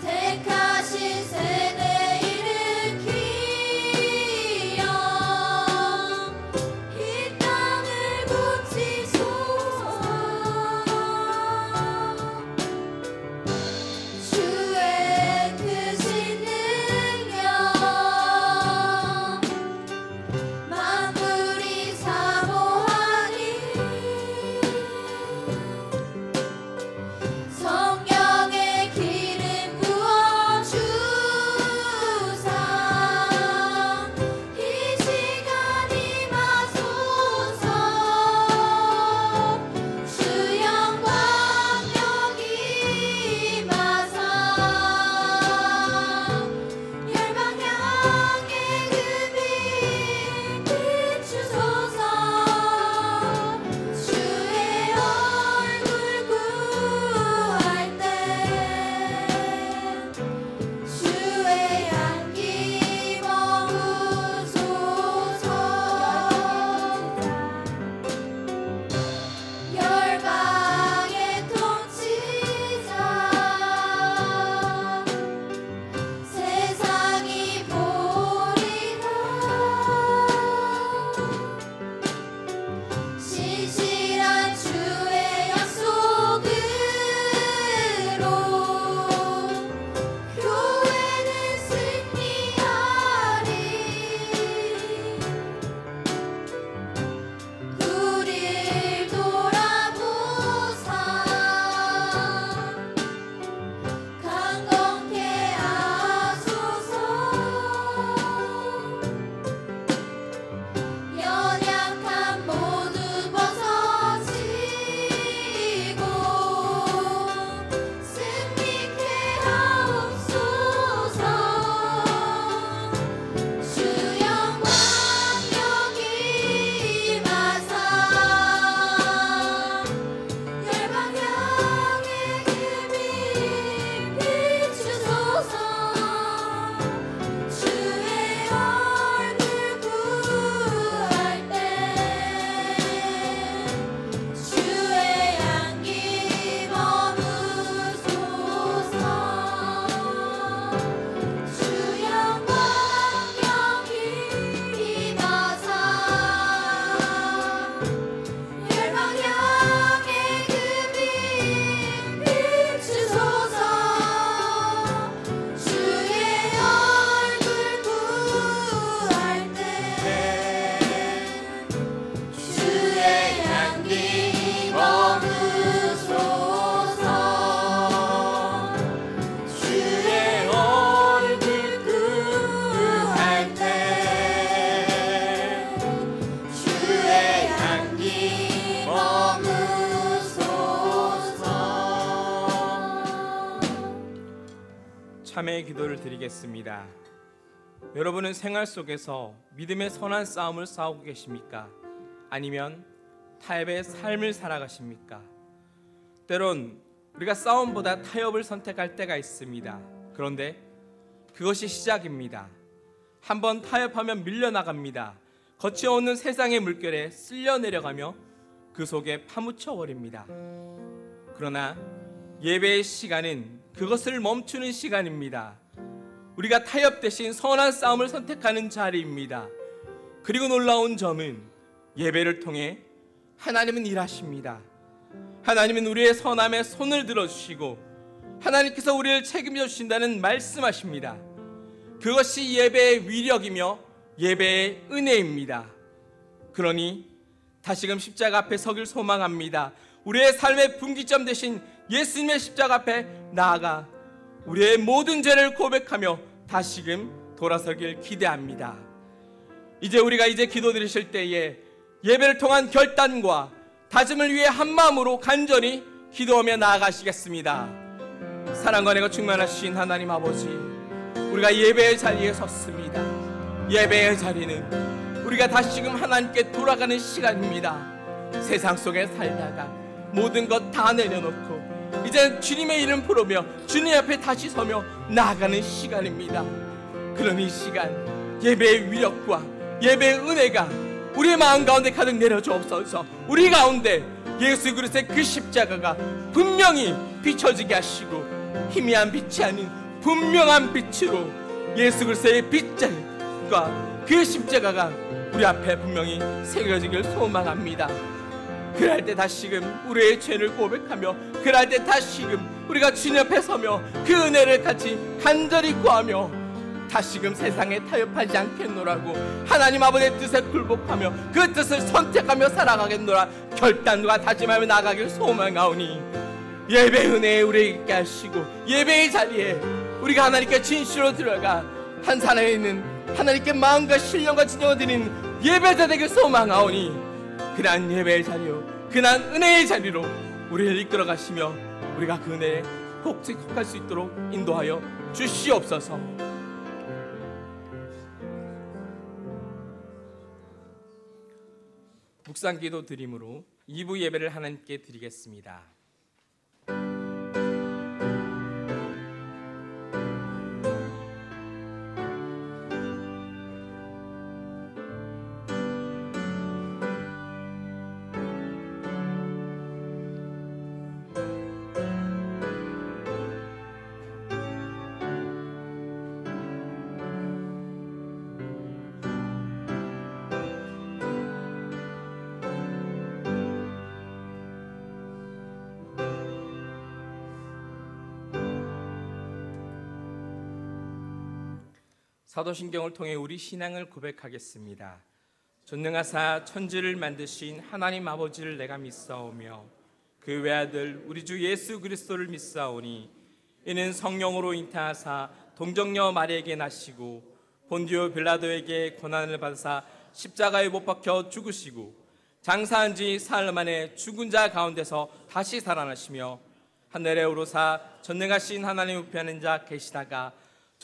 택하신 세대 일으키며 참회의 기도를 드리겠습니다. 여러분은 생활 속에서 믿음의 선한 싸움을 싸우고 계십니까? 아니면 타협의 삶을 살아가십니까? 때론 우리가 싸움보다 타협을 선택할 때가 있습니다. 그런데 그것이 시작입니다. 한번 타협하면 밀려나갑니다. 거쳐오는 세상의 물결에 쓸려 내려가며 그 속에 파묻혀버립니다. 그러나 예배의 시간은 그것을 멈추는 시간입니다. 우리가 타협 대신 선한 싸움을 선택하는 자리입니다. 그리고 놀라운 점은 예배를 통해 하나님은 일하십니다. 하나님은 우리의 선함에 손을 들어주시고 하나님께서 우리를 책임져 주신다는 말씀하십니다. 그것이 예배의 위력이며 예배의 은혜입니다. 그러니 다시금 십자가 앞에 서길 소망합니다. 우리의 삶의 분기점 되신 예수님의 십자가 앞에 나아가 우리의 모든 죄를 고백하며 다시금 돌아서길 기대합니다. 이제 우리가 기도 드리실 때에 예배를 통한 결단과 다짐을 위해 한마음으로 간절히 기도하며 나아가시겠습니다. 사랑과 은혜가 충만하신 하나님 아버지, 우리가 예배의 자리에 섰습니다. 예배의 자리는 우리가 다시금 하나님께 돌아가는 시간입니다. 세상 속에 살다가 모든 것 다 내려놓고 이제 주님의 이름 부르며 주님 앞에 다시 서며 나아가는 시간입니다. 그런 이 시간 예배의 위력과 예배의 은혜가 우리의 마음 가운데 가득 내려주옵소서. 우리 가운데 예수 그리스도의 그 십자가가 분명히 비춰지게 하시고 희미한 빛이 아닌 분명한 빛으로 예수 그리스도의 빛과 그 십자가가 우리 앞에 분명히 새겨지길 소망합니다. 그럴 때 다시금 우리의 죄를 고백하며 그럴 때 다시금 우리가 주님 앞에 서며 그 은혜를 같이 간절히 구하며 다시금 세상에 타협하지 않겠노라고 하나님 아버지의 뜻에 굴복하며 그 뜻을 선택하며 살아가겠노라 결단과 다짐하며 나가길 소망하오니 예배 은혜에 우리에게 있게 하시고 예배의 자리에 우리가 하나님께 진실로 들어가 한 사람에 있는 하나님께 마음과 신령과 진정을 드리는 예배자 되길 소망하오니 그날 예배의 자리요 그날 은혜의 자리로 우리를 이끌어 가시며 우리가 그 은혜에 복직할 수 있도록 인도하여 주시옵소서. 묵상기도 드림으로 2부 예배를 하나님께 드리겠습니다. 사도신경을 통해 우리 신앙을 고백하겠습니다. 전능하사 천지를 만드신 하나님 아버지를 내가 믿사오며 그 외아들 우리 주 예수 그리스도를 믿사오니 이는 성령으로 잉태하사 동정녀 마리에게 나시고 본디오 빌라도에게 고난을 받으사 십자가에 못 박혀 죽으시고 장사한 지 사흘 만에 죽은 자 가운데서 다시 살아나시며 하늘에 오르사 전능하신 하나님 우편한 자 계시다가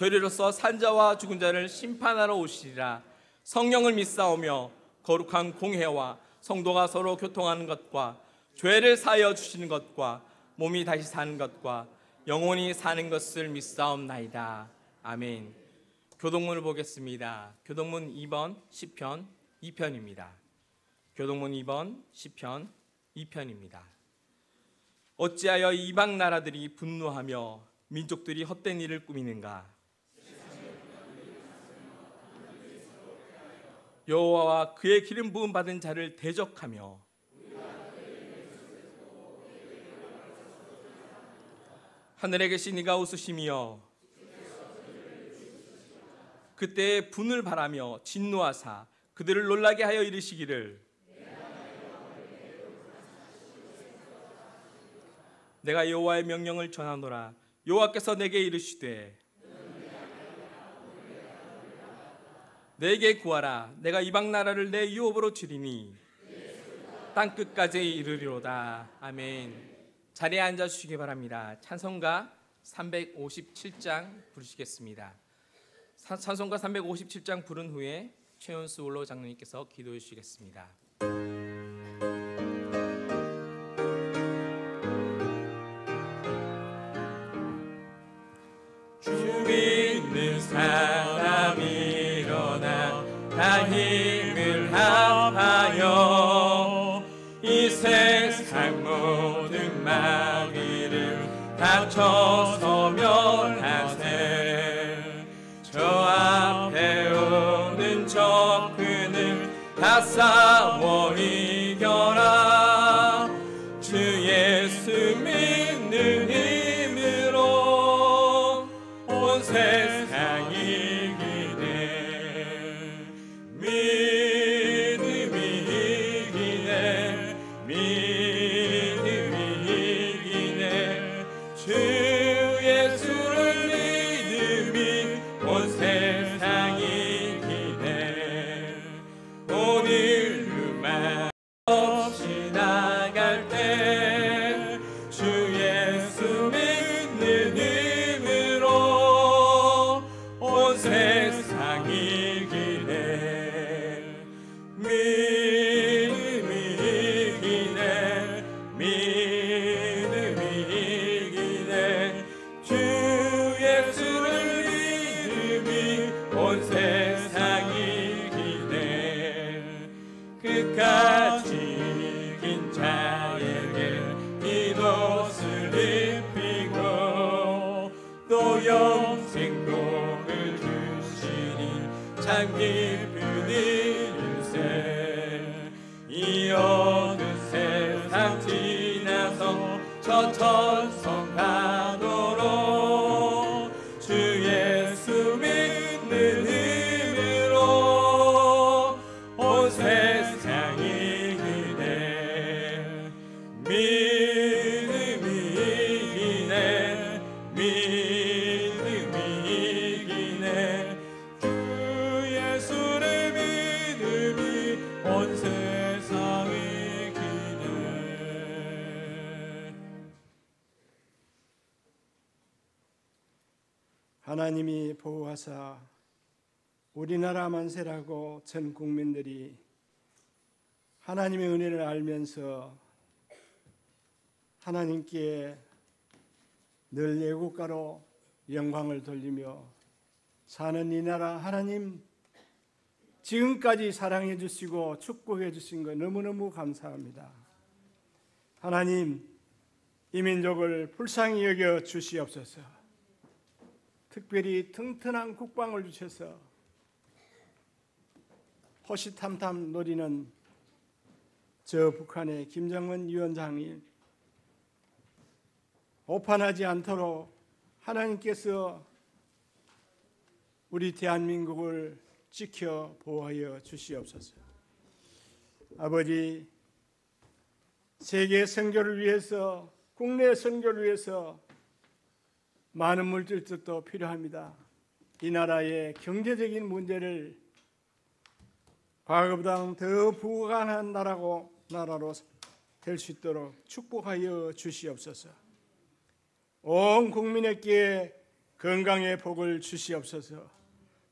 저희로서 산자와 죽은 자를 심판하러 오시리라. 성령을 믿사오며 거룩한 공회와 성도가 서로 교통하는 것과 죄를 사하여 주시는 것과 몸이 다시 사는 것과 영원히 사는 것을 믿사옵나이다. 아멘. 교동문을 보겠습니다. 교동문 2번 시편 2편입니다. 교동문 2번 시편 2편입니다. 어찌하여 이방 나라들이 분노하며 민족들이 헛된 일을 꾸미는가? 여호와와 그의 기름 부음 받은 자를 대적하며 하늘에 계신 이가 웃으시며 그때에 분을 바라며 진노하사 그들을 놀라게 하여 이르시기를 내가 여호와의 명령을 전하노라. 여호와께서 내게 이르시되 내게 구하라. 내가 이방 나라를 내 유업으로 주리니 땅 끝까지 이르리로다. 아멘. 자리에 앉아 주시기 바랍니다. 찬송가 357장 부르시겠습니다. 찬송가 357장 부른 후에 최은수 원로 장로님께서 기도해 주시겠습니다. 주 믿는 사람이 일어나 다 힘을 합하여 이 세상 모든 마귀를 닥쳐서면 하세. 저 앞에 오는 적군을 다 싸워 이겨라. 주 예수 믿는 힘으로 온 세상 이기네. 믿음이 이기네. 믿음이 이기네. 주 예수를 믿음이 온 세상 이기네. 오늘만 없이 나갈 때 주 예수 믿는 힘으로 온 세상 이기네. 믿음이 이기네. 믿음이 이기네. 주 예수를 믿음이 온 세상 이기네. 끝까지 이긴 자에게 이 옷을 입히고 또 영생 복을 주시니 참 기쁜 일세. 이 어두운 세상 지나서 저 천성 가도록 주 예수 믿는 힘으로 온 세상 이기네. 믿음이 이기네. 믿음이 이기네. 주 예수를 믿음이 온 세상 이기네. 하나님이 보호하사 우리나라 만세라고 전 국민들이 하나님의 은혜를 알면서 하나님께 늘 애국가로 영광을 돌리며 사는 이 나라, 하나님 지금까지 사랑해 주시고 축복해 주신 것 너무너무 감사합니다. 하나님, 이 민족을 불쌍히 여겨 주시옵소서. 특별히 튼튼한 국방을 주셔서 호시탐탐 노리는 저 북한의 김정은 위원장이 오판하지 않도록 하나님께서 우리 대한민국을 지켜 보호하여 주시옵소서. 아버지, 세계 선교를 위해서, 국내 선교를 위해서 많은 물질들도 필요합니다. 이 나라의 경제적인 문제를 과거보다 더 부강한 나라로 될 수 있도록 축복하여 주시옵소서. 온 국민에게 건강의 복을 주시옵소서.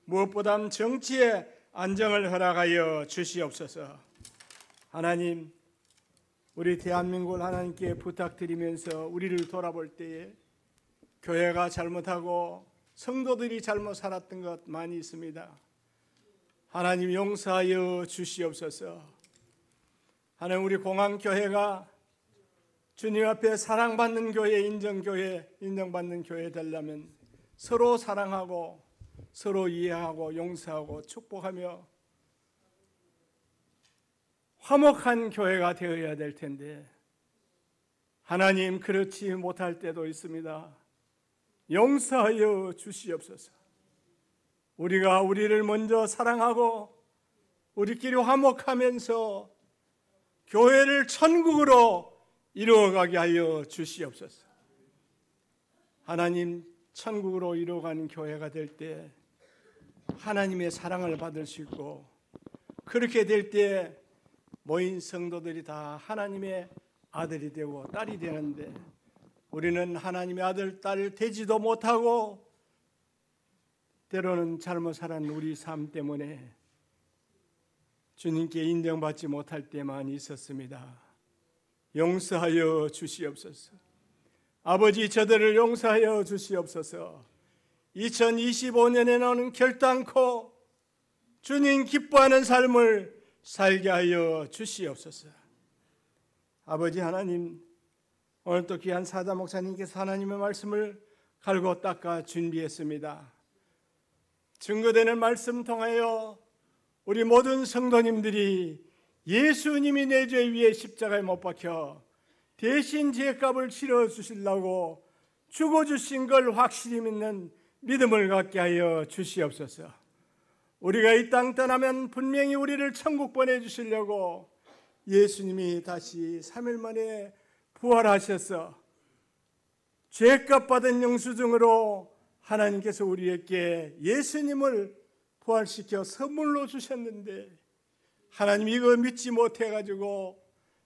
무엇보다 정치의 안정을 허락하여 주시옵소서. 하나님, 우리 대한민국을 하나님께 부탁드리면서 우리를 돌아볼 때에 교회가 잘못하고 성도들이 잘못 살았던 것 많이 있습니다. 하나님 용서하여 주시옵소서. 하나님, 우리 공항교회가 주님 앞에 사랑받는 교회, 인정받는 교회 되려면 서로 사랑하고 서로 이해하고 용서하고 축복하며 화목한 교회가 되어야 될 텐데 하나님, 그렇지 못할 때도 있습니다. 용서하여 주시옵소서. 우리가 우리를 먼저 사랑하고 우리끼리 화목하면서 교회를 천국으로 이루어가게 하여 주시옵소서. 하나님, 천국으로 이루어가는 교회가 될 때 하나님의 사랑을 받을 수 있고, 그렇게 될 때 모인 성도들이 다 하나님의 아들이 되고 딸이 되는데 우리는 하나님의 아들, 딸 되지도 못하고 때로는 잘못 살은 우리 삶 때문에 주님께 인정받지 못할 때만 있었습니다. 용서하여 주시옵소서. 아버지, 저들을 용서하여 주시옵소서. 2025년에는 결단코 주님 기뻐하는 삶을 살게 하여 주시옵소서. 아버지 하나님, 오늘 또 귀한 사자 목사님께서 하나님의 말씀을 갈고 닦아 준비했습니다. 증거되는 말씀 통하여 우리 모든 성도님들이 예수님이 내 죄 위에 십자가에 못 박혀 대신 죄값을 치러 주시려고 죽어주신 걸 확실히 믿는 믿음을 갖게 하여 주시옵소서. 우리가 이 땅 떠나면 분명히 우리를 천국 보내주시려고 예수님이 다시 3일 만에 부활하셔서 죄값 받은 영수증으로 하나님께서 우리에게 예수님을 부활시켜 선물로 주셨는데 하나님 이거 믿지 못해가지고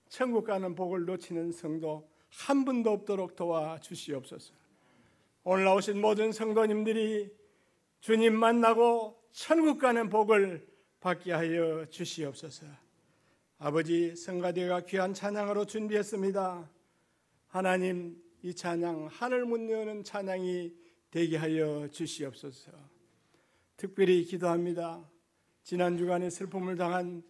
천국 가는 복을 놓치는 성도 한 분도 없도록 도와주시옵소서. 오늘 나오신 모든 성도님들이 주님 만나고 천국 가는 복을 받게 하여 주시옵소서. 아버지, 성가대가 귀한 찬양으로 준비했습니다. 하나님, 이 찬양 하늘 문 여는 찬양이 되게 하여 주시옵소서. 특별히 기도합니다. 지난 주간에 슬픔을 당한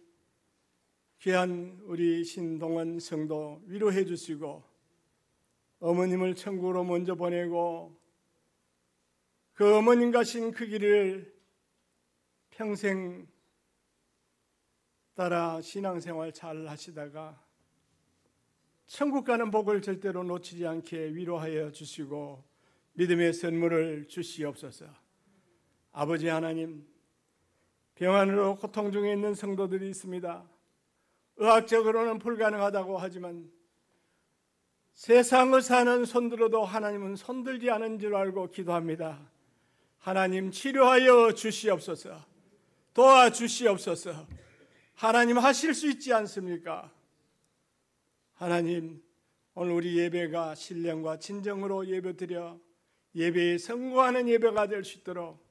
귀한 우리 신동원 성도 위로해 주시고 어머님을 천국으로 먼저 보내고 그 어머님 가신 그 길을 평생 따라 신앙생활 잘 하시다가 천국 가는 복을 절대로 놓치지 않게 위로하여 주시고 믿음의 선물을 주시옵소서. 아버지 하나님, 병환으로 고통 중에 있는 성도들이 있습니다. 의학적으로는 불가능하다고 하지만 세상을 사는 손들어도 하나님은 손들지 않은 줄 알고 기도합니다. 하나님, 치료하여 주시옵소서. 도와주시옵소서. 하나님 하실 수 있지 않습니까? 하나님, 오늘 우리 예배가 신령과 진정으로 예배드려 예배에 성공하는 예배가 될 수 있도록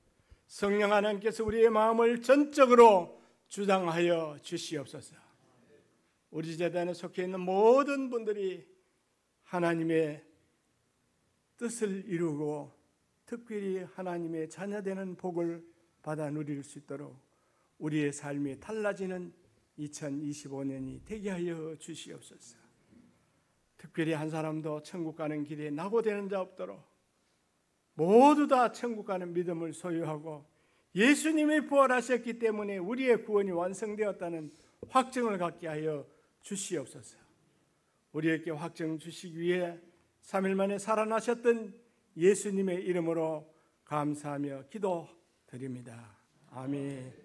성령 하나님께서 우리의 마음을 전적으로 주장하여 주시옵소서. 우리 재단에 속해 있는 모든 분들이 하나님의 뜻을 이루고 특별히 하나님의 자녀되는 복을 받아 누릴 수 있도록 우리의 삶이 달라지는 2025년이 되게 하여 주시옵소서. 특별히 한 사람도 천국 가는 길에 낙오되는 자 없도록 모두 다 천국 가는 믿음을 소유하고 예수님이 부활하셨기 때문에 우리의 구원이 완성되었다는 확증을 갖게 하여 주시옵소서. 우리에게 확증 주시기 위해 3일 만에 살아나셨던 예수님의 이름으로 감사하며 기도드립니다. 아멘.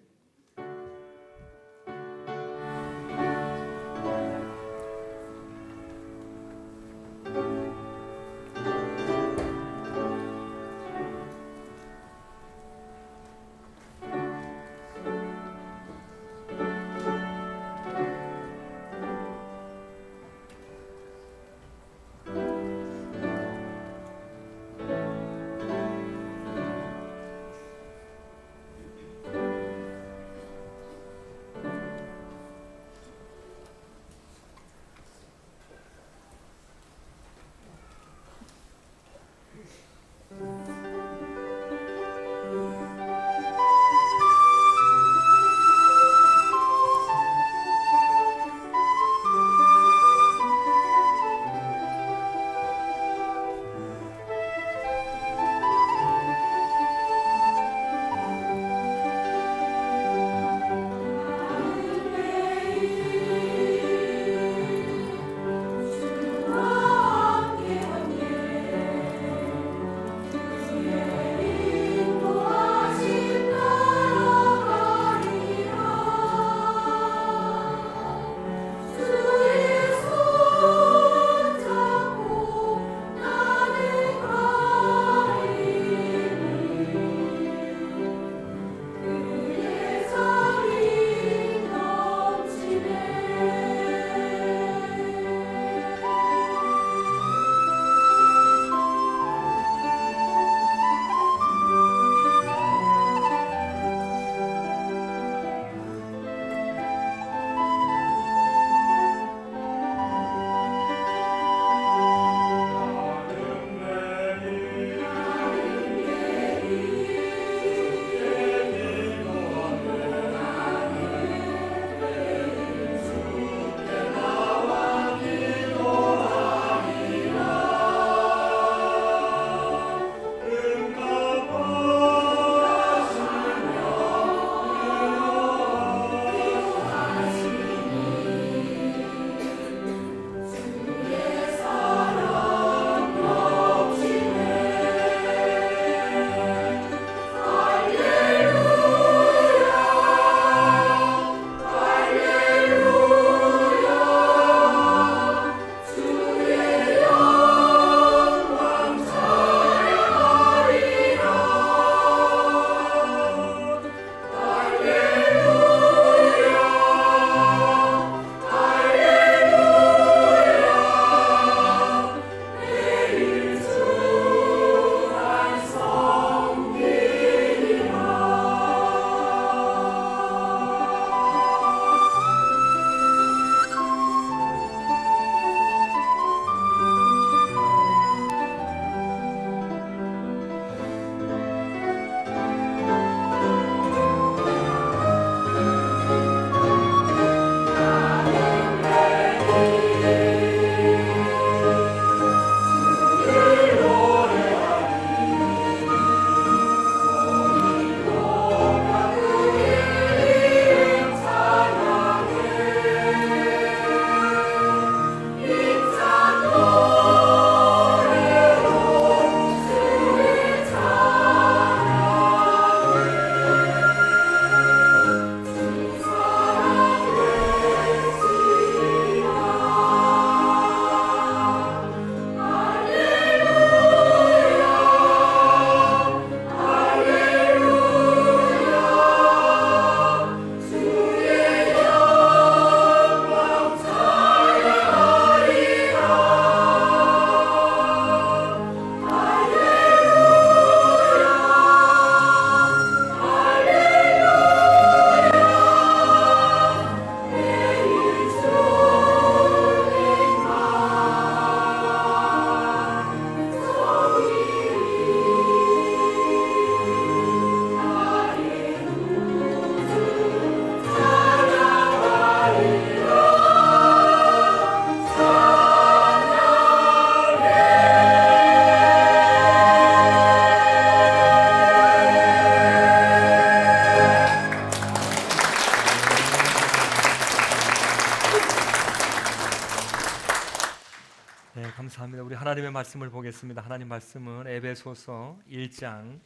하나님의 말씀을 보겠습니다. 하나님 말씀은 에베소서 1장,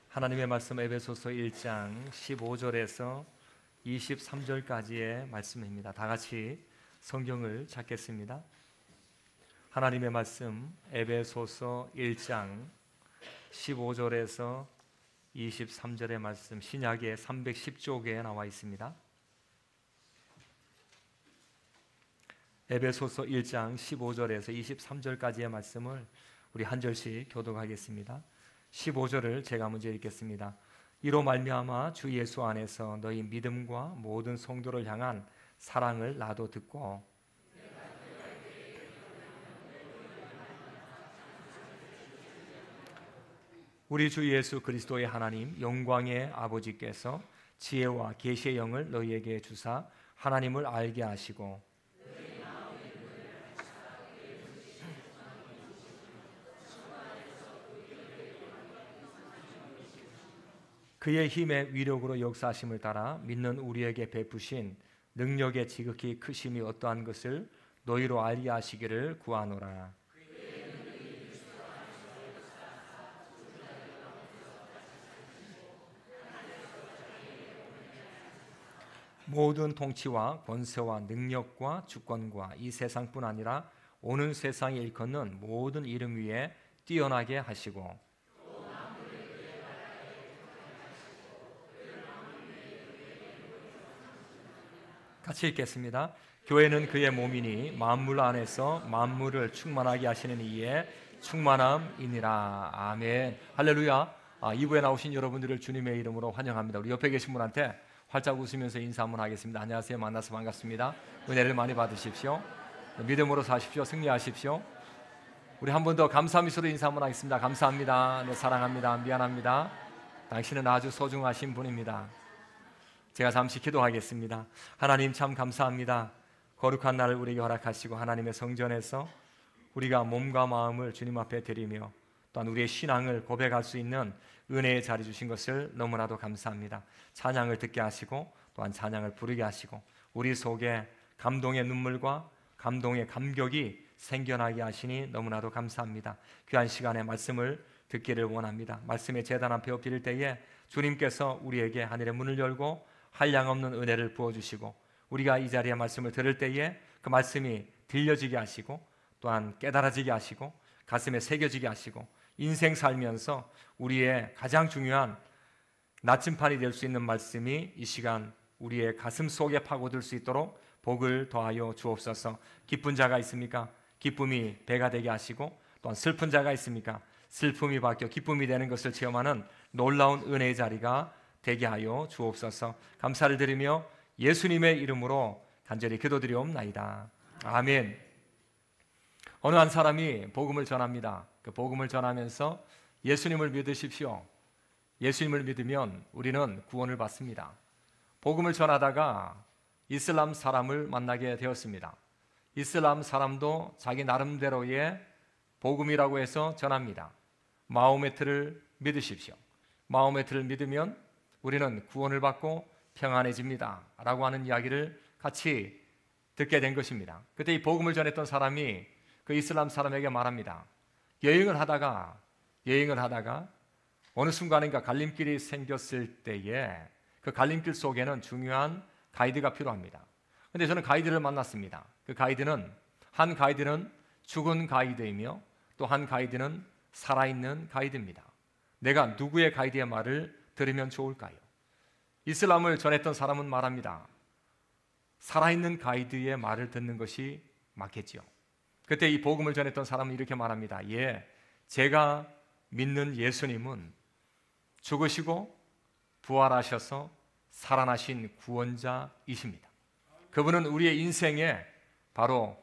하나님의 말씀 에베소서 1장 15절에서 23절까지의 말씀입니다. 다 같이 성경을 찾겠습니다. 하나님의 말씀 에베소서 1장 15절에서 23절의 말씀, 신약의 310쪽에 나와 있습니다. 에베소서 1장 15절에서 23절까지의 말씀을 우리 한 절씩 교독하겠습니다. 15절을 제가 먼저 읽겠습니다. 이로 말미암아 주 예수 안에서 너희 믿음과 모든 성도를 향한 사랑을 나도 듣고 우리 주 예수 그리스도의 하나님 영광의 아버지께서 지혜와 계시의 영을 너희에게 주사 하나님을 알게 하시고 그의 힘의 위력으로 역사하심을 따라 믿는 우리에게 베푸신 능력의 지극히 크심이 어떠한 것을 너희로 알게 하시기를 구하노라. 모든 통치와 권세와 능력과 주권과 이 세상뿐 아니라 오는 세상에 일컫는 모든 이름 위에 뛰어나게 하시고 같이 읽겠습니다. 교회는 그의 몸이니 만물 안에서 만물을 충만하게 하시는 이의 충만함이니라. 아멘. 할렐루야. 2부에 나오신 여러분들을 주님의 이름으로 환영합니다. 우리 옆에 계신 분한테 활짝 웃으면서 인사 한번 하겠습니다. 안녕하세요. 만나서 반갑습니다. 은혜를 많이 받으십시오. 믿음으로 사십시오. 승리하십시오. 우리 한 번 더 감사 미소로 인사 한번 하겠습니다. 감사합니다. 네, 사랑합니다. 미안합니다. 당신은 아주 소중하신 분입니다. 제가 잠시 기도하겠습니다. 하나님 참 감사합니다. 거룩한 날을 우리에게 허락하시고 하나님의 성전에서 우리가 몸과 마음을 주님 앞에 드리며 또한 우리의 신앙을 고백할 수 있는 은혜의 자리 주신 것을 너무나도 감사합니다. 찬양을 듣게 하시고 또한 찬양을 부르게 하시고 우리 속에 감동의 눈물과 감동의 감격이 생겨나게 하시니 너무나도 감사합니다. 귀한 시간에 말씀을 듣기를 원합니다. 말씀의 제단 앞에 엎드릴 때에 주님께서 우리에게 하늘의 문을 열고 한량없는 은혜를 부어주시고 우리가 이 자리에 말씀을 들을 때에 그 말씀이 들려지게 하시고 또한 깨달아지게 하시고 가슴에 새겨지게 하시고 인생 살면서 우리의 가장 중요한 나침판이 될 수 있는 말씀이 이 시간 우리의 가슴 속에 파고들 수 있도록 복을 더하여 주옵소서. 기쁜 자가 있습니까? 기쁨이 배가 되게 하시고 또한 슬픈 자가 있습니까? 슬픔이 바뀌어 기쁨이 되는 것을 체험하는 놀라운 은혜의 자리가 되게 하여 주옵소서. 감사를 드리며 예수님의 이름으로 간절히 기도드리옵나이다. 아멘. 어느 한 사람이 복음을 전합니다. 그 복음을 전하면서 예수님을 믿으십시오. 예수님을 믿으면 우리는 구원을 받습니다. 복음을 전하다가 이슬람 사람을 만나게 되었습니다. 이슬람 사람도 자기 나름대로의 복음이라고 해서 전합니다. 마호메트를 믿으십시오. 마호메트를 믿으면 우리는 구원을 받고 평안해집니다 라고 하는 이야기를 같이 듣게 된 것입니다. 그때 이 복음을 전했던 사람이 그 이슬람 사람에게 말합니다. 여행을 하다가 어느 순간인가 갈림길이 생겼을 때에 그 갈림길 속에는 중요한 가이드가 필요합니다. 그런데 저는 가이드를 만났습니다. 그 가이드는 한 가이드는 죽은 가이드이며 또 한 가이드는 살아있는 가이드입니다. 내가 누구의 가이드의 말을 들으면 좋을까요? 이슬람을 전했던 사람은 말합니다. 살아있는 가이드의 말을 듣는 것이 맞겠지요. 그때 이 복음을 전했던 사람은 이렇게 말합니다. 예, 제가 믿는 예수님은 죽으시고 부활하셔서 살아나신 구원자이십니다. 그분은 우리의 인생에 바로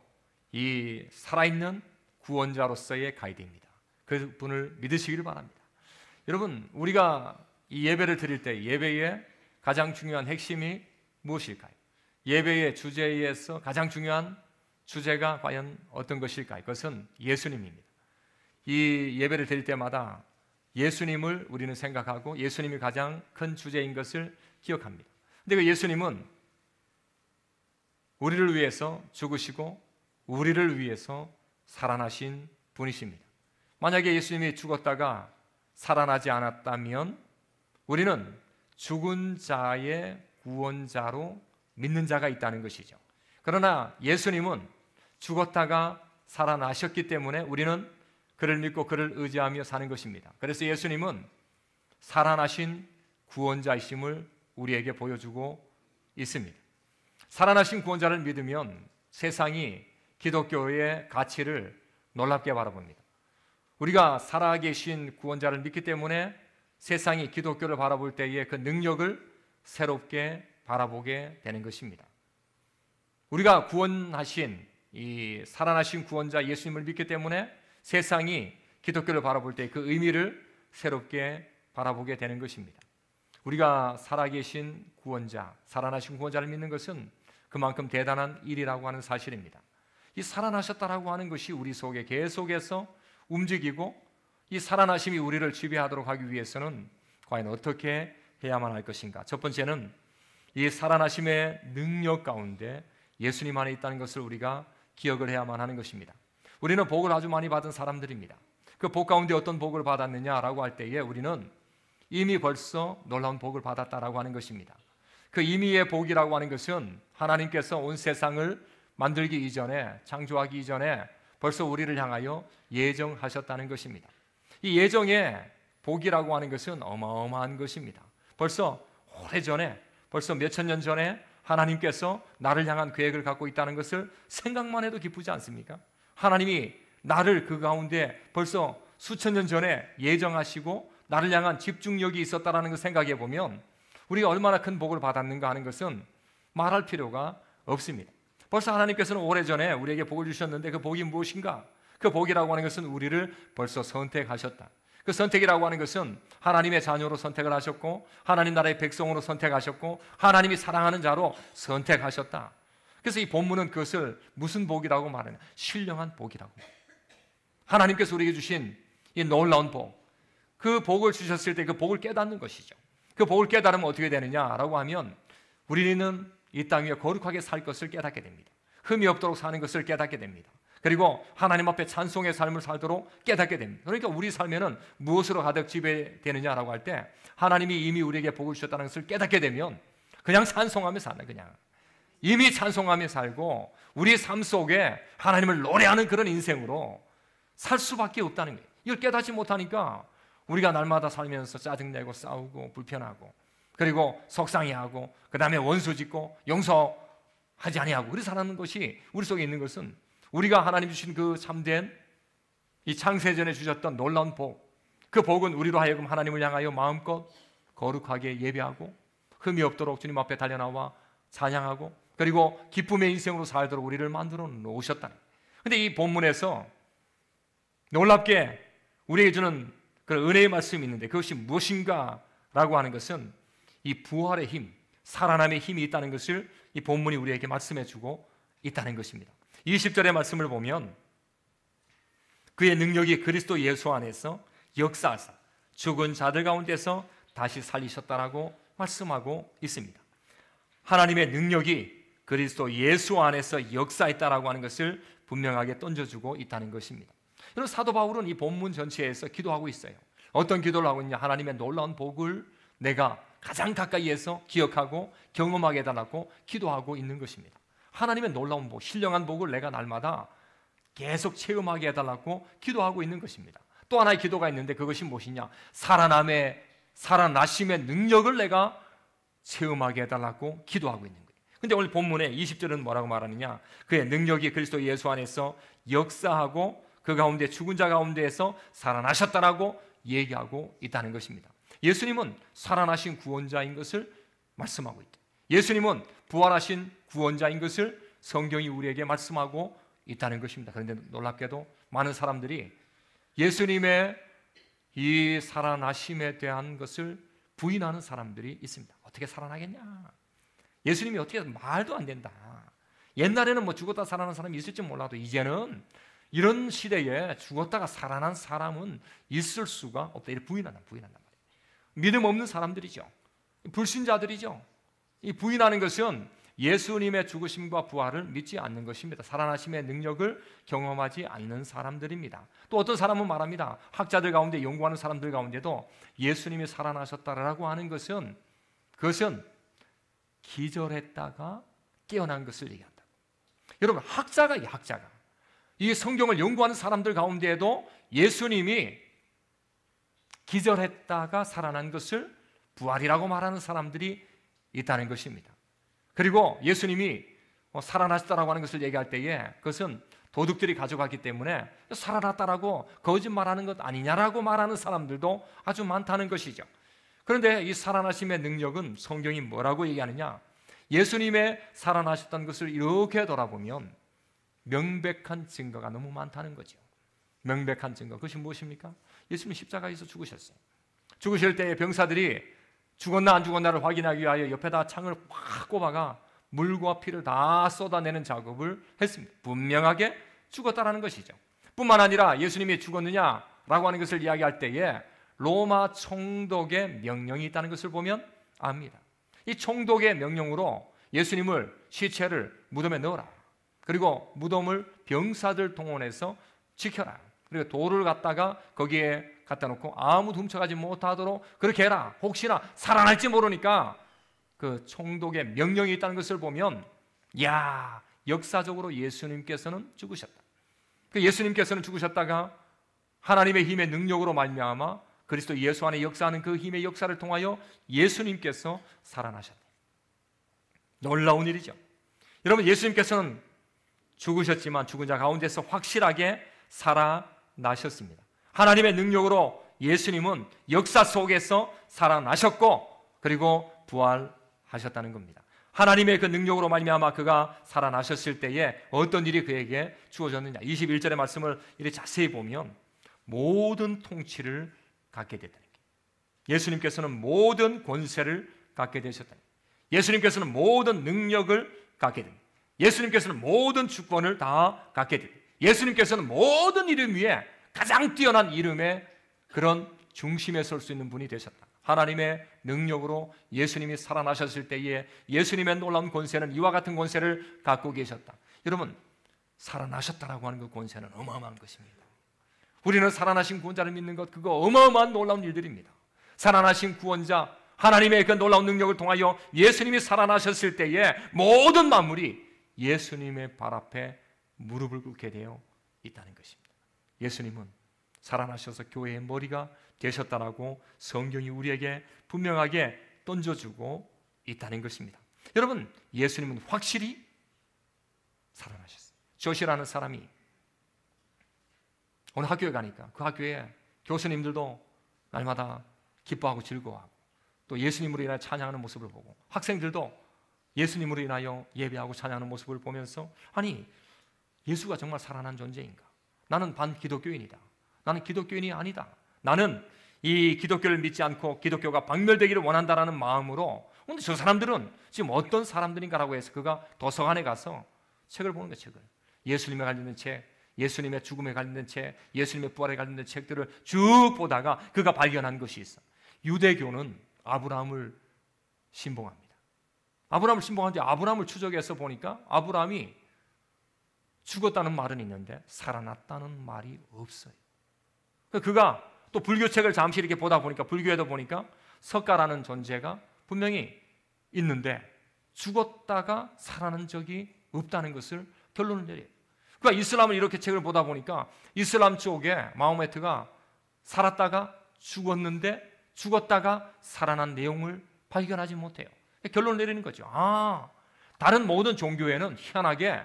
이 살아있는 구원자로서의 가이드입니다. 그분을 믿으시기를 바랍니다. 여러분, 우리가 이 예배를 드릴 때 예배의 가장 중요한 핵심이 무엇일까요? 예배의 주제에서 가장 중요한 주제가 과연 어떤 것일까요? 그것은 예수님입니다. 이 예배를 드릴 때마다 예수님을 우리는 생각하고 예수님이 가장 큰 주제인 것을 기억합니다. 그런데 그 예수님은 우리를 위해서 죽으시고 우리를 위해서 살아나신 분이십니다. 만약에 예수님이 죽었다가 살아나지 않았다면 우리는 죽은 자의 구원자로 믿는 자가 있다는 것이죠. 그러나 예수님은 죽었다가 살아나셨기 때문에 우리는 그를 믿고 그를 의지하며 사는 것입니다. 그래서 예수님은 살아나신 구원자이심을 우리에게 보여주고 있습니다. 살아나신 구원자를 믿으면 세상이 기독교의 가치를 놀랍게 바라봅니다. 우리가 살아계신 구원자를 믿기 때문에 세상이 기독교를 바라볼 때에 그 능력을 새롭게 바라보게 되는 것입니다. 우리가 구원하신 이 살아나신 구원자 예수님을 믿기 때문에 세상이 기독교를 바라볼 때 그 의미를 새롭게 바라보게 되는 것입니다. 우리가 살아계신 구원자, 살아나신 구원자를 믿는 것은 그만큼 대단한 일이라고 하는 사실입니다. 이 살아나셨다라고 하는 것이 우리 속에 계속해서 움직이고 이 살아나심이 우리를 지배하도록 하기 위해서는 과연 어떻게 해야만 할 것인가? 첫 번째는 이 살아나심의 능력 가운데 예수님 안에 있다는 것을 우리가 기억을 해야만 하는 것입니다. 우리는 복을 아주 많이 받은 사람들입니다. 그 복 가운데 어떤 복을 받았느냐라고 할 때에 우리는 이미 벌써 놀라운 복을 받았다라고 하는 것입니다. 그 이미의 복이라고 하는 것은 하나님께서 온 세상을 만들기 이전에, 창조하기 이전에 벌써 우리를 향하여 예정하셨다는 것입니다. 이 예정의 복이라고 하는 것은 어마어마한 것입니다. 벌써 오래전에, 벌써 몇천 년 전에 하나님께서 나를 향한 계획을 갖고 있다는 것을 생각만 해도 기쁘지 않습니까? 하나님이 나를 그 가운데 벌써 수천 년 전에 예정하시고 나를 향한 집중력이 있었다는 걸 생각해 보면 우리가 얼마나 큰 복을 받았는가 하는 것은 말할 필요가 없습니다. 벌써 하나님께서는 오래전에 우리에게 복을 주셨는데 그 복이 무엇인가? 그 복이라고 하는 것은 우리를 벌써 선택하셨다. 그 선택이라고 하는 것은 하나님의 자녀로 선택을 하셨고 하나님 나라의 백성으로 선택하셨고 하나님이 사랑하는 자로 선택하셨다. 그래서 이 본문은 그것을 무슨 복이라고 말하냐? 신령한 복이라고. 하나님께서 우리에게 주신 이 놀라운 복, 그 복을 주셨을 때 그 복을 깨닫는 것이죠. 그 복을 깨달으면 어떻게 되느냐라고 하면 우리는 이 땅 위에 거룩하게 살 것을 깨닫게 됩니다. 흠이 없도록 사는 것을 깨닫게 됩니다. 그리고 하나님 앞에 찬송의 삶을 살도록 깨닫게 됩니다. 그러니까 우리 삶에는 무엇으로 가득 지배되느냐라고 할 때 하나님이 이미 우리에게 복을 주셨다는 것을 깨닫게 되면 그냥 찬송하며 사는, 그냥 이미 찬송하며 살고 우리의 삶 속에 하나님을 노래하는 그런 인생으로 살 수밖에 없다는 거예요. 이걸 깨닫지 못하니까 우리가 날마다 살면서 짜증내고 싸우고 불편하고 그리고 속상해하고 그 다음에 원수 짓고 용서하지 아니하고 그렇게 살아가는 것이 우리 속에 있는 것은 우리가 하나님 주신 그 참된 이 창세전에 주셨던 놀라운 복, 그 복은 우리로 하여금 하나님을 향하여 마음껏 거룩하게 예배하고 흠이 없도록 주님 앞에 달려나와 찬양하고 그리고 기쁨의 인생으로 살도록 우리를 만들어 놓으셨다. 그런데 이 본문에서 놀랍게 우리에게 주는 그런 은혜의 말씀이 있는데 그것이 무엇인가라고 하는 것은 이 부활의 힘, 살아남의 힘이 있다는 것을 이 본문이 우리에게 말씀해 주고 있다는 것입니다. 20절의 말씀을 보면 그의 능력이 그리스도 예수 안에서 역사하사 죽은 자들 가운데서 다시 살리셨다라고 말씀하고 있습니다. 하나님의 능력이 그리스도 예수 안에서 역사했다라고 하는 것을 분명하게 던져주고 있다는 것입니다. 그래서 사도 바울은 이 본문 전체에서 기도하고 있어요. 어떤 기도를 하고 있냐? 하나님의 놀라운 복을 내가 가장 가까이에서 기억하고 경험하게 해달라고 기도하고 있는 것입니다. 하나님의 놀라운 복, 신령한 복을 내가 날마다 계속 체험하게 해달라고 기도하고 있는 것입니다. 또 하나의 기도가 있는데 그것이 무엇이냐? 살아나심의 능력을 내가 체험하게 해달라고 기도하고 있는 거예요. 근데 오늘 본문에 20절은 뭐라고 말하느냐? 그의 능력이 그리스도 예수 안에서 역사하고 그 가운데 죽은 자 가운데에서 살아나셨다라고 얘기하고 있다는 것입니다. 예수님은 살아나신 구원자인 것을 말씀하고 있다. 예수님은 부활하신 구원자인 것을 성경이 우리에게 말씀하고 있다는 것입니다. 그런데 놀랍게도 많은 사람들이 예수님의 이 살아나심에 대한 것을 부인하는 사람들이 있습니다. 어떻게 살아나겠냐? 예수님이 어떻게 말도 안 된다. 옛날에는 뭐 죽었다 살아난 사람이 있을지 몰라도 이제는 이런 시대에 죽었다가 살아난 사람은 있을 수가 없다. 이렇게 부인한단 말이에요. 믿음 없는 사람들이죠. 불신자들이죠. 이 부인하는 것은 예수님의 죽으심과 부활을 믿지 않는 것입니다. 살아나심의 능력을 경험하지 않는 사람들입니다. 또 어떤 사람은 말합니다. 학자들 가운데 연구하는 사람들 가운데도 예수님이 살아나셨다라고 하는 것은 그것은 기절했다가 깨어난 것을 얘기한다. 여러분, 학자가 이 성경을 연구하는 사람들 가운데에도 예수님이 기절했다가 살아난 것을 부활이라고 말하는 사람들이 있다는 것입니다. 그리고 예수님이 살아나셨다라고 하는 것을 얘기할 때에 그것은 도둑들이 가져갔기 때문에 살아났다라고 거짓말하는 것 아니냐라고 말하는 사람들도 아주 많다는 것이죠. 그런데 이 살아나심의 능력은 성경이 뭐라고 얘기하느냐? 예수님의 살아나셨다는 것을 이렇게 돌아보면 명백한 증거가 너무 많다는 거죠. 명백한 증거, 그것이 무엇입니까? 예수님 십자가에서 죽으셨어요. 죽으실 때에 병사들이 죽었나 안 죽었나를 확인하기 위하여 옆에다 창을 확 꼽아가 물과 피를 다 쏟아내는 작업을 했습니다. 분명하게 죽었다라는 것이죠. 뿐만 아니라 예수님이 죽었느냐라고 하는 것을 이야기할 때에 로마 총독의 명령이 있다는 것을 보면 압니다. 이 총독의 명령으로 예수님을 시체를 무덤에 넣어라. 그리고 무덤을 병사들 동원해서 지켜라. 그리고 돌을 갖다가 거기에 갖다 놓고 아무도 훔쳐가지 못하도록 그렇게 해라. 혹시나 살아날지 모르니까 그 총독의 명령이 있다는 것을 보면 야, 역사적으로 예수님께서는 죽으셨다. 그 예수님께서는 죽으셨다가 하나님의 힘의 능력으로 말미암아 그리스도 예수 안에 역사하는 그 힘의 역사를 통하여 예수님께서 살아나셨다. 놀라운 일이죠. 여러분, 예수님께서는 죽으셨지만 죽은 자 가운데서 확실하게 살아나셨습니다. 하나님의 능력으로 예수님은 역사 속에서 살아나셨고 그리고 부활하셨다는 겁니다. 하나님의 그 능력으로 말미암아 그가 살아나셨을 때에 어떤 일이 그에게 주어졌느냐? 21절의 말씀을 이렇게 자세히 보면 모든 통치를 갖게 됐다는 거예요. 예수님께서는 모든 권세를 갖게 되셨다. 예수님께서는 모든 능력을 갖게 됩니다. 예수님께서는 모든 주권을 다 갖게 됩니다. 예수님께서는 모든 이름 위에 가장 뛰어난 이름의 그런 중심에 설 수 있는 분이 되셨다. 하나님의 능력으로 예수님이 살아나셨을 때에 예수님의 놀라운 권세는 이와 같은 권세를 갖고 계셨다. 여러분, 살아나셨다라고 하는 그 권세는 어마어마한 것입니다. 우리는 살아나신 구원자를 믿는 것, 그거 어마어마한 놀라운 일들입니다. 살아나신 구원자, 하나님의 그 놀라운 능력을 통하여 예수님이 살아나셨을 때에 모든 만물이 예수님의 발 앞에 무릎을 꿇게 되어 있다는 것입니다. 예수님은 살아나셔서 교회의 머리가 되셨다라고 성경이 우리에게 분명하게 던져주고 있다는 것입니다. 여러분, 예수님은 확실히 살아나셨어요. 조시라는 사람이 오늘 학교에 가니까 그 학교에 교수님들도 날마다 기뻐하고 즐거워하고 또 예수님으로 인하여 찬양하는 모습을 보고 학생들도 예수님으로 인하여 예배하고 찬양하는 모습을 보면서 아니, 예수가 정말 살아난 존재인가? 나는 반기독교인이다. 나는 기독교인이 아니다. 나는 이 기독교를 믿지 않고 기독교가 박멸되기를 원한다라는 마음으로 근데 저 사람들은 지금 어떤 사람들인가라고 해서 그가 도서관에 가서 책을 보는 거예요. 책을. 예수님에 관련된 책, 예수님의 죽음에 관련된 책, 예수님의 부활에 관련된 책들을 쭉 보다가 그가 발견한 것이 있어. 유대교는 아브라함을 신봉합니다. 아브라함을 신봉하는데 아브라함을 추적해서 보니까 아브라함이 죽었다는 말은 있는데 살아났다는 말이 없어요. 그가 또 불교책을 잠시 이렇게 보다 보니까 불교에도 보니까 석가라는 존재가 분명히 있는데 죽었다가 살아난 적이 없다는 것을 결론을 내려요. 그러니까 이슬람을 이렇게 책을 보다 보니까 이슬람 쪽에 마호메트가 살았다가 죽었는데 죽었다가 살아난 내용을 발견하지 못해요. 결론을 내리는 거죠. 다른 모든 종교에는 희한하게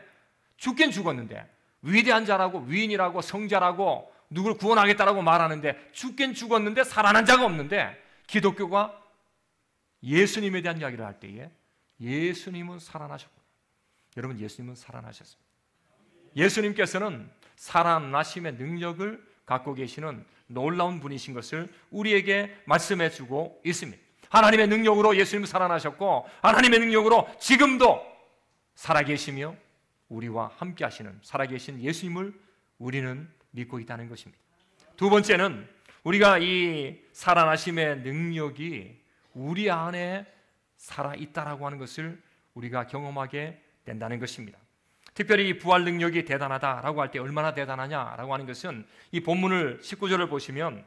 죽긴 죽었는데 위대한 자라고 위인이라고 성자라고 누굴 구원하겠다라고 말하는데 죽긴 죽었는데 살아난 자가 없는데 기독교가 예수님에 대한 이야기를 할 때에 예수님은 살아나셨구나. 여러분, 예수님은 살아나셨습니다. 예수님께서는 살아나심의 능력을 갖고 계시는 놀라운 분이신 것을 우리에게 말씀해 주고 있습니다. 하나님의 능력으로 예수님은 살아나셨고 하나님의 능력으로 지금도 살아계시며 우리와 함께 하시는 살아계신 예수님을 우리는 믿고 있다는 것입니다. 두 번째는 우리가 이 살아나심의 능력이 우리 안에 살아있다라고 하는 것을 우리가 경험하게 된다는 것입니다. 특별히 이 부활 능력이 대단하다라고 할 때 얼마나 대단하냐라고 하는 것은 이 본문을 19절을 보시면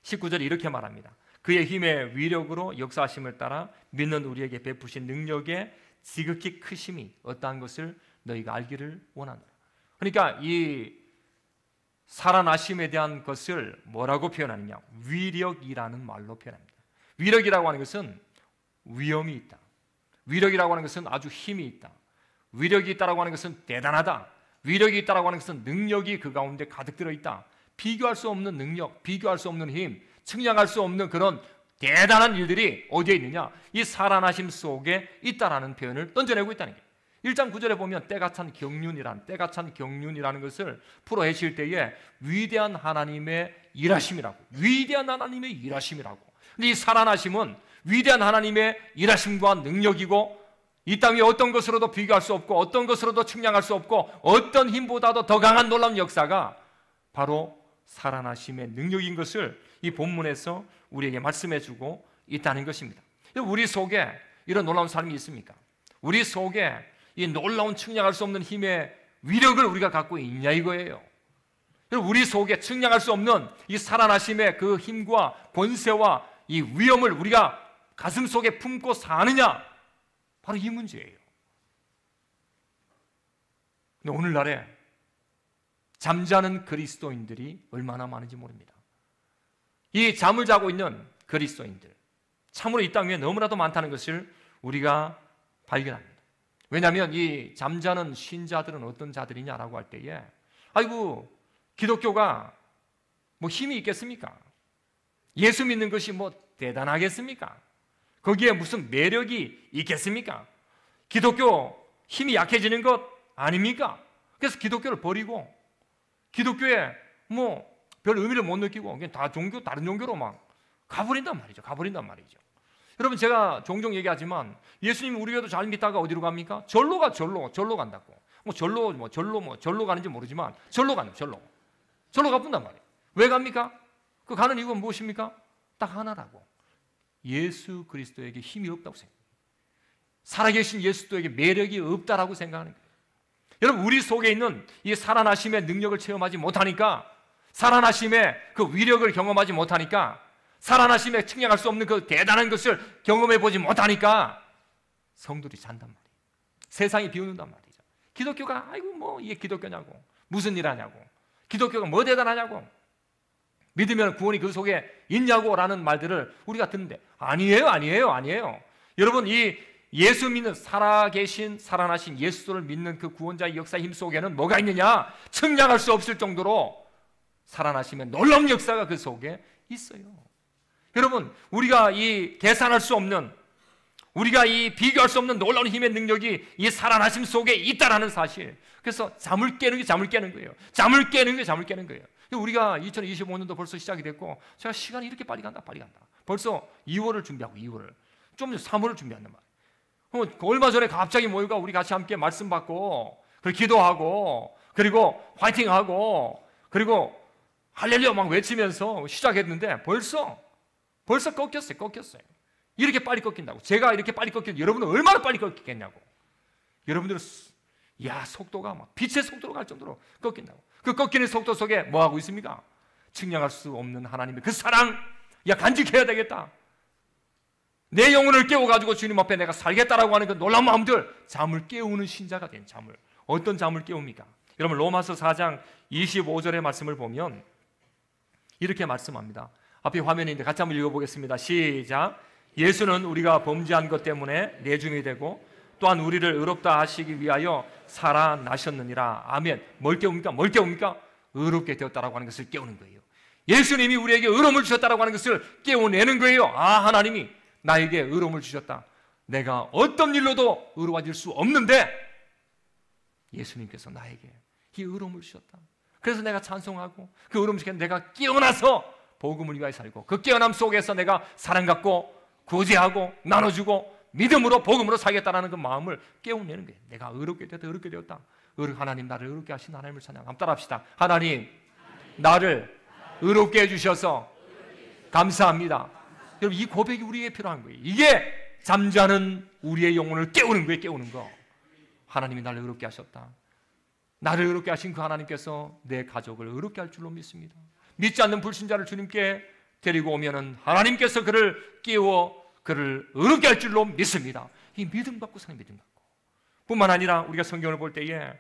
19절이 이렇게 말합니다. 그의 힘의 위력으로 역사하심을 따라 믿는 우리에게 베푸신 능력의 지극히 크심이 어떠한 것을 너희가 알기를 원하노라. 그러니까 이 살아나심에 대한 것을 뭐라고 표현하느냐? 위력이라는 말로 표현합니다. 위력이라고 하는 것은 위엄이 있다. 위력이라고 하는 것은 아주 힘이 있다. 위력이 있다라고 하는 것은 대단하다. 위력이 있다라고 하는 것은 능력이 그 가운데 가득 들어있다. 비교할 수 없는 능력, 비교할 수 없는 힘, 측량할 수 없는 그런 대단한 일들이 어디에 있느냐? 이 살아나심 속에 있다라는 표현을 던져내고 있다는 거예요. 1장 9절에 보면 때가 찬 경륜이라는 것을 풀어헤칠 때에 위대한 하나님의 일하심이라고, 위대한 하나님의 일하심이라고. 근데 이 살아나심은 위대한 하나님의 일하심과 능력이고, 이 땅에 어떤 것으로도 비교할 수 없고 어떤 것으로도 측량할 수 없고 어떤 힘보다도 더 강한 놀라운 역사가 바로 살아나심의 능력인 것을 이 본문에서 우리에게 말씀해주고 있다는 것입니다. 우리 속에 이런 놀라운 삶이 있습니까? 우리 속에 이 놀라운 측량할 수 없는 힘의 위력을 우리가 갖고 있냐 이거예요. 우리 속에 측량할 수 없는 이 살아나심의 그 힘과 권세와 이 위엄을 우리가 가슴 속에 품고 사느냐, 바로 이 문제예요. 근데 오늘날에 잠자는 그리스도인들이 얼마나 많은지 모릅니다. 이 잠을 자고 있는 그리스도인들, 참으로 이 땅 위에 너무나도 많다는 것을 우리가 발견합니다. 왜냐하면 이 잠자는 신자들은 어떤 자들이냐라고 할 때에, 아이고 기독교가 뭐 힘이 있겠습니까? 예수 믿는 것이 뭐 대단하겠습니까? 거기에 무슨 매력이 있겠습니까? 기독교 힘이 약해지는 것 아닙니까? 그래서 기독교를 버리고 기독교에 뭐 별 의미를 못 느끼고 그냥 다 종교, 다른 종교로 막 가버린단 말이죠. 여러분, 제가 종종 얘기하지만 예수님이 우리 교도 잘 믿다가 어디로 갑니까? 절로 간다고. 절로 가는지 모르지만 절로 가본단 말이에요. 왜 갑니까? 그 가는 이유가 무엇입니까? 딱 하나라고. 예수 그리스도에게 힘이 없다고 생각해요. 살아계신 예수도에게 매력이 없다라고 생각하는 거예요. 여러분, 우리 속에 있는 이 살아나심의 능력을 체험하지 못하니까, 살아나심의 그 위력을 경험하지 못하니까, 살아나심에 측량할 수 없는 그 대단한 것을 경험해 보지 못하니까 성들이 잔단 말이에요. 세상이 비웃는단 말이죠. 기독교가 아이고 뭐 이게 기독교냐고, 무슨 일 하냐고, 기독교가 뭐 대단하냐고, 믿으면 구원이 그 속에 있냐고 라는 말들을 우리가 듣는데, 아니에요. 여러분, 이 예수 믿는 살아계신 살아나신 예수를 믿는 그 구원자의 역사 힘 속에는 뭐가 있느냐? 측량할 수 없을 정도로 살아나시면 놀라운 역사가 그 속에 있어요. 여러분, 우리가 이 계산할 수 없는, 우리가 이 비교할 수 없는 놀라운 힘의 능력이 이 살아나심 속에 있다라는 사실. 그래서 잠을 깨는 거예요. 잠을 깨는 거예요. 우리가 2025년도 벌써 시작이 됐고, 제가 시간이 이렇게 빨리 간다. 벌써 2월을 준비하고, 2월을 좀 전에 3월을 준비한단 말이에요. 얼마 전에 갑자기 모여가 우리 같이 함께 말씀 받고, 그리고 기도하고, 그리고 화이팅하고, 그리고 할렐루야 막 외치면서 시작했는데 벌써 꺾였어요. 이렇게 빨리 꺾인다고. 제가 이렇게 빨리 꺾이는데 여러분은 얼마나 빨리 꺾이겠냐고. 여러분들은 속도가 막 빛의 속도로 갈 정도로 꺾인다고. 그 꺾이는 속도 속에 뭐 하고 있습니까? 측량할 수 없는 하나님의 그 사랑, 간직해야 되겠다. 내 영혼을 깨워가지고 주님 앞에 내가 살겠다라고 하는 그 놀라운 마음들, 잠을 깨우는 신자가 된 잠을. 어떤 잠을 깨웁니까? 여러분, 로마서 4장 25절의 말씀을 보면 이렇게 말씀합니다. 앞에 화면에 있는데 같이 한번 읽어보겠습니다. 시작. 예수는 우리가 범죄한 것 때문에 내줌이 되고 또한 우리를 의롭다 하시기 위하여 살아나셨느니라. 아멘. 뭘 깨웁니까? 의롭게 되었다라고 하는 것을 깨우는 거예요. 예수님이 우리에게 의로움을 주셨다라고 하는 것을 깨워내는 거예요. 하나님이 나에게 의로움을 주셨다. 내가 어떤 일로도 의로워질 수 없는데 예수님께서 나에게 이 의로움을 주셨다. 그래서 내가 찬송하고 그 의로움 속에 내가 깨어나서 복음을 위하여 살고, 그 깨어남 속에서 내가 사랑 갖고 구제하고 나눠주고 믿음으로 복음으로 살겠다라는 그 마음을 깨우내는 거예요. 내가 의롭게 되었다. 하나님, 나를 의롭게 하신 하나님을 찬양. 한번 따라합시다. 하나님, 나를 의롭게 해주셔서 감사합니다. 여러분, 이 고백이 우리에게 필요한 거예요. 이게 잠자는 우리의 영혼을 깨우는 거예요. 깨우는 거. 하나님이 나를 의롭게 하셨다. 나를 의롭게 하신 그 하나님께서 내 가족을 의롭게 할 줄로 믿습니다. 믿지 않는 불신자를 주님께 데리고 오면은 하나님께서 그를 깨워 그를 의롭게 할 줄로 믿습니다. 이 믿음 갖고 사는 믿음 갖고. 뿐만 아니라 우리가 성경을 볼 때에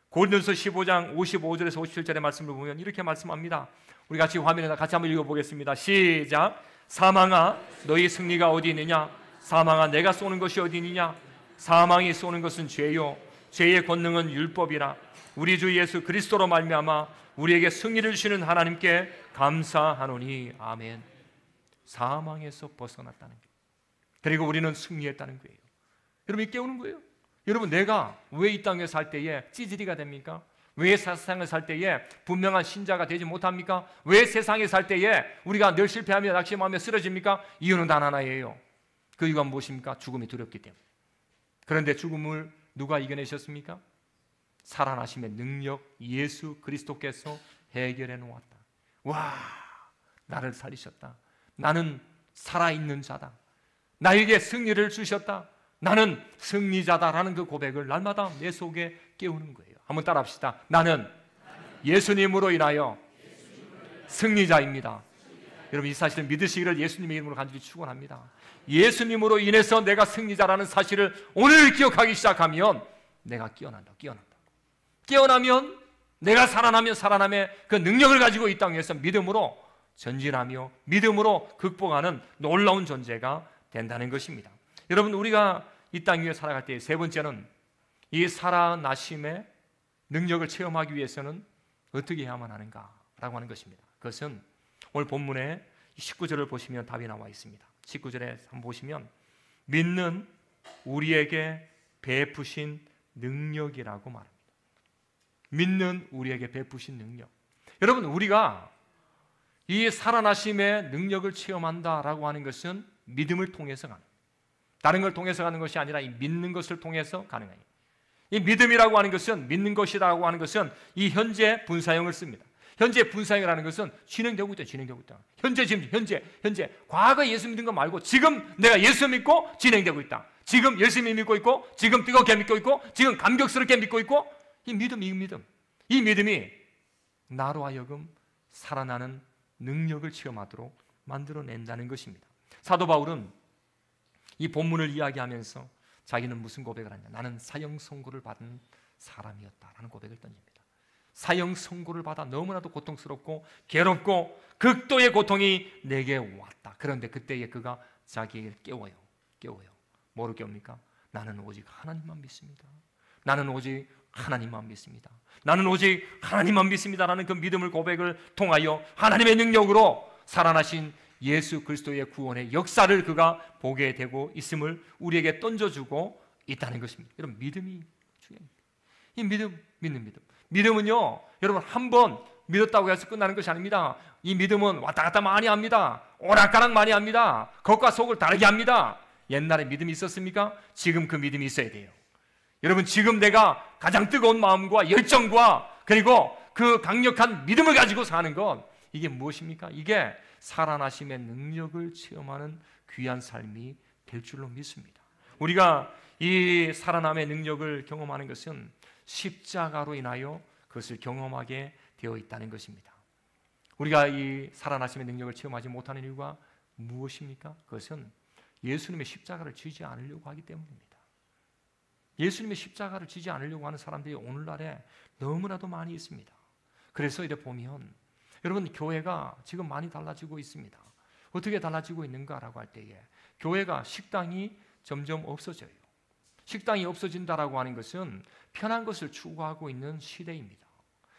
고린도서 15장 55절에서 57절의 말씀을 보면 이렇게 말씀합니다. 우리 같이 화면에다 같이 한번 읽어보겠습니다. 시작. 사망아 너희 승리가 어디 있느냐? 사망아 내가 쏘는 것이 어디 있느냐? 사망이 쏘는 것은 죄요 죄의 권능은 율법이라. 우리 주 예수 그리스도로 말미암아 우리에게 승리를 주시는 하나님께 감사하노니. 아멘. 사망에서 벗어났다는 거예요. 그리고 우리는 승리했다는 거예요. 여러분 깨우는 거예요. 여러분 내가 왜 이 땅에 살 때에 찌질이가 됩니까? 왜 세상에 살 때에 분명한 신자가 되지 못합니까? 왜 세상에 살 때에 우리가 늘 실패하며 낙심하며 쓰러집니까? 이유는 단 하나예요. 그 이유가 무엇입니까? 죽음이 두렵기 때문에. 그런데 죽음을 누가 이겨내셨습니까? 살아나심의 능력 예수 그리스도께서 해결해 놓았다. 와, 나를 살리셨다. 나는 살아있는 자다. 나에게 승리를 주셨다. 나는 승리자다라는 그 고백을 날마다 내 속에 깨우는 거예요. 한번 따라합시다. 나는 예수님으로 인하여 승리자입니다. 여러분 이 사실을 믿으시기를 예수님의 이름으로 간절히 축원합니다. 예수님으로 인해서 내가 승리자라는 사실을 오늘 기억하기 시작하면 내가 깨어난다. 깨어나면 내가 살아나면 살아남의 그 능력을 가지고 이 땅에서 믿음으로 전진하며 믿음으로 극복하는 놀라운 존재가 된다는 것입니다. 여러분 우리가 이 땅 위에 살아갈 때 세 번째는 이 살아나심의 능력을 체험하기 위해서는 어떻게 해야만 하는가라고 하는 것입니다. 그것은 오늘 본문의 19절을 보시면 답이 나와 있습니다. 19절에 한번 보시면 믿는 우리에게 베푸신 능력이라고 말합니다. 믿는 우리에게 베푸신 능력. 여러분 우리가 이 살아나심의 능력을 체험한다라고 하는 것은 믿음을 통해서 가는, 다른 걸 통해서 가는 것이 아니라 이 믿는 것을 통해서 가능해요. 이 믿음이라고 하는 것은, 믿는 것이라고 하는 것은 이 현재 분사형을 씁니다. 현재 분사형이라는 것은 진행되고 있다. 현재 과거 예수 믿은 거 말고 지금 내가 예수 믿고 진행되고 있다. 지금 열심히 믿고 있고, 지금 뜨겁게 믿고 있고, 지금 감격스럽게 믿고 있고, 이 믿음이 나로 하여금 살아나는 능력을 체험하도록 만들어낸다는 것입니다. 사도 바울은 이 본문을 이야기하면서 자기는 무슨 고백을 하냐? 나는 사형 선고를 받은 사람이었다라는 고백을 던집니다. 사형 선고를 받아 너무나도 고통스럽고 괴롭고 극도의 고통이 내게 왔다. 그런데 그때에 그가 자기를 깨워요. 뭐를 깨웁니까? 나는 오직 하나님만 믿습니다. 나는 오직 하나님만 믿습니다. 나는 오직 하나님만 믿습니다라는 그 믿음을 고백을 통하여 하나님의 능력으로 살아나신 예수 그리스도의 구원의 역사를 그가 보게 되고 있음을 우리에게 던져주고 있다는 것입니다. 여러분 믿음이 중요합니다. 이 믿는 믿음. 믿음은요, 여러분 한번 믿었다고 해서 끝나는 것이 아닙니다. 이 믿음은 왔다 갔다 많이 합니다. 오락가락 많이 합니다. 겉과 속을 다르게 합니다. 옛날에 믿음이 있었습니까? 지금 그 믿음이 있어야 돼요. 여러분 지금 내가 가장 뜨거운 마음과 열정과 그리고 그 강력한 믿음을 가지고 사는 것, 이게 무엇입니까? 이게 살아나심의 능력을 체험하는 귀한 삶이 될 줄로 믿습니다. 우리가 이 살아남의 능력을 경험하는 것은 십자가로 인하여 그것을 경험하게 되어 있다는 것입니다. 우리가 이 살아나심의 능력을 체험하지 못하는 이유가 무엇입니까? 그것은 예수님의 십자가를 지지 않으려고 하기 때문입니다. 예수님의 십자가를 지지 않으려고 하는 사람들이 오늘날에 너무나도 많이 있습니다. 그래서 이제 보면 여러분 교회가 지금 많이 달라지고 있습니다. 어떻게 달라지고 있는가라고 할 때에 교회가 식당이 점점 없어져요. 식당이 없어진다라고 하는 것은 편한 것을 추구하고 있는 시대입니다.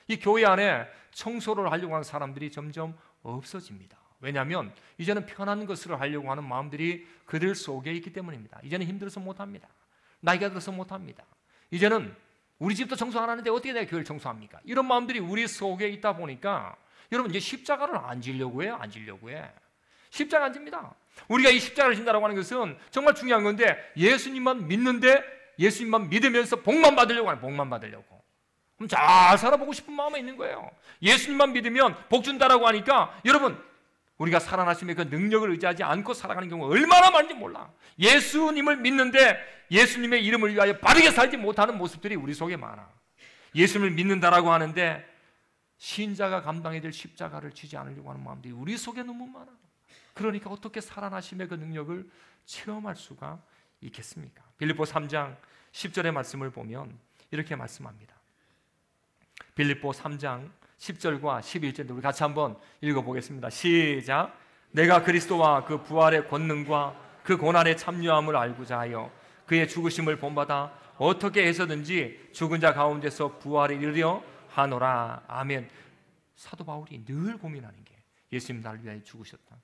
이 교회 안에 청소를 하려고 하는 사람들이 점점 없어집니다. 왜냐하면 이제는 편한 것을 하려고 하는 마음들이 그들 속에 있기 때문입니다. 이제는 힘들어서 못합니다. 나이가 들어서 못합니다. 이제는 우리 집도 청소 안 하는데 어떻게 내가 교회를 청소합니까? 이런 마음들이 우리 속에 있다 보니까 여러분 이제 십자가를 안 지려고 해요? 안 지려고 해? 십자가 안 집니다. 우리가 이 십자가를 진다라고 하는 것은 정말 중요한 건데 예수님만 믿는데 예수님만 믿으면서 복만 받으려고 하는, 복만 받으려고. 그럼 잘 살아보고 싶은 마음이 있는 거예요. 예수님만 믿으면 복 준다라고 하니까 여러분 우리가 살아나심의 그 능력을 의지하지 않고 살아가는 경우가 얼마나 많은지 몰라. 예수님을 믿는데 예수님의 이름을 위하여 바르게 살지 못하는 모습들이 우리 속에 많아. 예수님을 믿는다라고 하는데 신자가 감당해야 될 십자가를 지지 않으려고 하는 마음들이 우리 속에 너무 많아. 그러니까 어떻게 살아나심의 그 능력을 체험할 수가 있겠습니까? 빌립보 3장 10절의 말씀을 보면 이렇게 말씀합니다. 빌립보 3장 10절과 11절인데 우리 같이 한번 읽어보겠습니다. 시작. 내가 그리스도와 그 부활의 권능과 그 고난의 참여함을 알고자 하여 그의 죽으심을 본받아 어떻게 해서든지 죽은 자 가운데서 부활에 이르려 하노라. 아멘. 사도 바울이 늘 고민하는 게 예수님 나를 위하여 죽으셨다,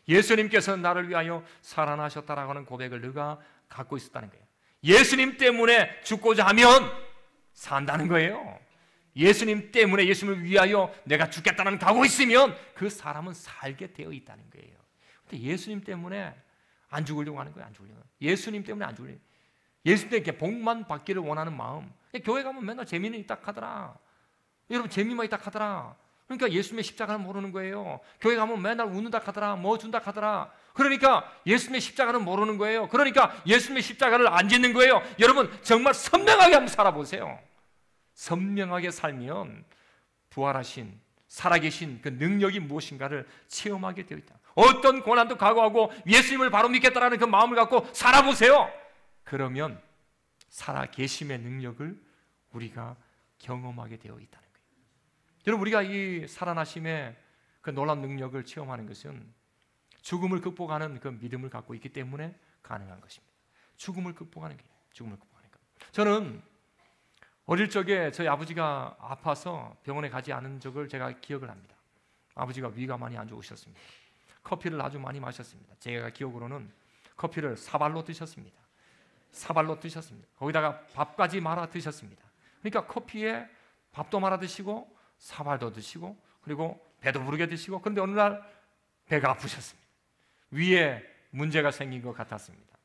예수님께서는 나를 위하여 살아나셨다라고 하는 고백을 너가 갖고 있었다는 거예요. 예수님 때문에 죽고자 하면 산다는 거예요. 예수님 때문에, 예수님을 위하여 내가 죽겠다는 각오가 있으면 그 사람은 살게 되어 있다는 거예요. 근데 예수님 때문에 안 죽으려고 하는 거예요. 안 죽으려고. 예수님 때문에 안 죽으려고. 예수님 때문에 복만 받기를 원하는 마음. 교회 가면 맨날 재미는 있다 하더라. 여러분 재미만 있다 하더라. 그러니까 예수님의 십자가를 모르는 거예요. 교회 가면 맨날 웃는다 하더라. 뭐 준다 하더라. 그러니까 예수님의 십자가는 모르는 거예요. 그러니까 예수님의 십자가를 안 짓는 거예요. 여러분 정말 선명하게 한번 살아보세요. 선명하게 살면 부활하신 살아계신 그 능력이 무엇인가를 체험하게 되어 있다. 어떤 고난도 각오하고 예수님을 바로 믿겠다라는 그 마음을 갖고 살아보세요. 그러면 살아계심의 능력을 우리가 경험하게 되어 있다는 거예요. 여러분 우리가 이 살아나심의 그 놀라운 능력을 체험하는 것은 죽음을 극복하는 그 믿음을 갖고 있기 때문에 가능한 것입니다. 죽음을 극복하는 게 죽음을 극복하는 것. 저는 어릴 적에 저희 아버지가 아파서 병원에 가지 않은 적을 제가 기억을 합니다. 아버지가 위가 많이 안 좋으셨습니다. 커피를 아주 많이 마셨습니다. 제가 기억으로는 커피를 사발로 드셨습니다. 사발로 드셨습니다. 거기다가 밥까지 말아 드셨습니다. 그러니까 커피에 밥도 말아 드시고 사발도 드시고 그리고 배도 부르게 드시고, 그런데 어느 날 배가 아프셨습니다. 위에 문제가 생긴 것 같았습니다.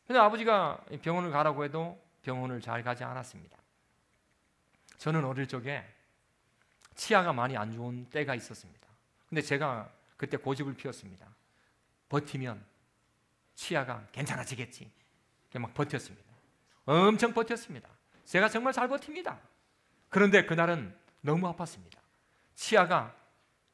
그런데 아버지가 병원을 가라고 해도 병원을 잘 가지 않았습니다. 저는 어릴 적에 치아가 많이 안 좋은 때가 있었습니다. 근데 제가 그때 고집을 피웠습니다. 버티면 치아가 괜찮아지겠지. 막 버텼습니다. 엄청 버텼습니다. 제가 정말 잘 버팁니다. 그런데 그날은 너무 아팠습니다. 치아가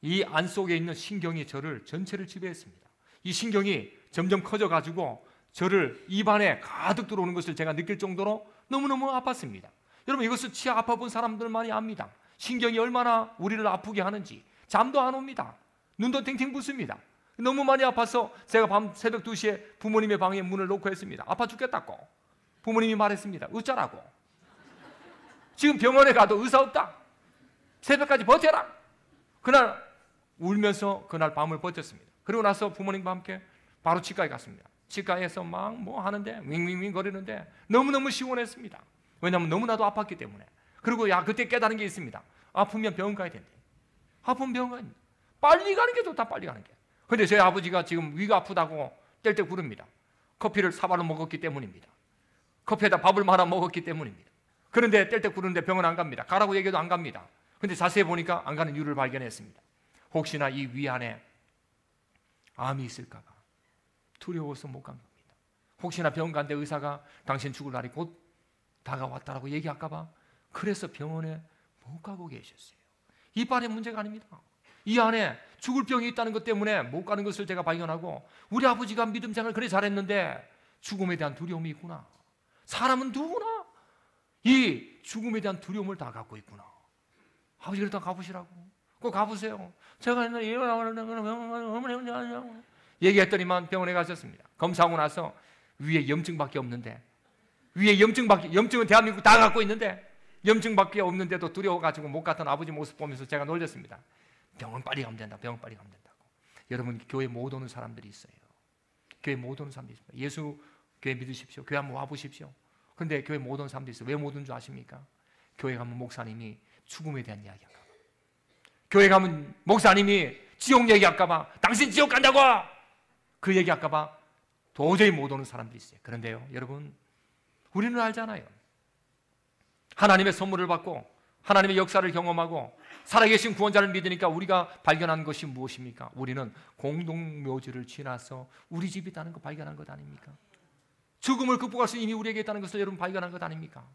이 안 속에 있는 신경이 저를 전체를 지배했습니다. 이 신경이 점점 커져가지고 저를 입안에 가득 들어오는 것을 제가 느낄 정도로 너무너무 아팠습니다. 여러분 이것은 치아 아파본 사람들만이 압니다. 신경이 얼마나 우리를 아프게 하는지. 잠도 안 옵니다. 눈도 탱탱 붓습니다. 너무 많이 아파서 제가 밤 새벽 2시에 부모님의 방에 문을 놓고 했습니다. 아파 죽겠다고. 부모님이 말했습니다. 어쩌라고. 지금 병원에 가도 의사 없다. 새벽까지 버텨라. 그날 울면서 그날 밤을 버텼습니다. 그리고 나서 부모님과 함께 바로 치과에 갔습니다. 치과에서 막 뭐 하는데 윙윙윙 거리는데 너무너무 시원했습니다. 왜냐하면 너무나도 아팠기 때문에. 그리고 그때 깨달은 게 있습니다. 아프면 병원 가야 된대. 아프면 병원 가야 된다. 빨리 가는 게 좋다. 빨리 가는 게. 그런데 저희 아버지가 지금 위가 아프다고 뗄때 구릅니다. 커피를 사발로 먹었기 때문입니다. 커피에다 밥을 말아 먹었기 때문입니다. 그런데 뗄 때 구르는데 병원 안 갑니다. 가라고 얘기해도 안 갑니다. 근데 자세히 보니까 안 가는 이유를 발견했습니다. 혹시나 이 위 안에 암이 있을까 봐 두려워서 못 간 겁니다. 혹시나 병원 간데 의사가 당신 죽을 날이 곧 다가왔다라고 얘기할까 봐 그래서 병원에 못 가고 계셨어요. 이빨의 문제가 아닙니다. 이 안에 죽을 병이 있다는 것 때문에 못 가는 것을 제가 발견하고, 우리 아버지가 믿음 생활을 그래 잘했는데 죽음에 대한 두려움이 있구나. 사람은 누구나 이 죽음에 대한 두려움을 다 갖고 있구나. 아버지 그렇다 가보시라고. 꼭 가보세요. 제가 얘기했더니만 병원에 가셨습니다. 검사하고 나서 위에 염증밖에 없는데, 염증은 대한민국 다 갖고 있는데 염증밖에 없는데도 두려워가지고 못 갔던 아버지 모습 보면서 제가 놀렸습니다. 병원 빨리 가면 된다. 병원 빨리 가면 된다고. 여러분 교회 못 오는 사람들이 있어요. 교회 못 오는 사람들이 있어요. 예수 교회 믿으십시오. 교회 한번 와보십시오. 그런데 교회 못 오는 사람들이 있어요. 왜 못 오는 줄 아십니까? 교회 가면 목사님이 죽음에 대한 이야기 할까 봐. 교회 가면 목사님이 지옥 얘기할까 봐. 당신 지옥 간다고! 그 얘기할까 봐 도저히 못 오는 사람들이 있어요. 그런데요 여러분, 우리는 알잖아요. 하나님의 선물을 받고 하나님의 역사를 경험하고 살아계신 구원자를 믿으니까 우리가 발견한 것이 무엇입니까? 우리는 공동묘지를 지나서 우리 집이 있다는 거 발견한 것 아닙니까? 죽음을 극복할 수 이미 우리에게 있다는 것을 여러분 발견한 것 아닙니까?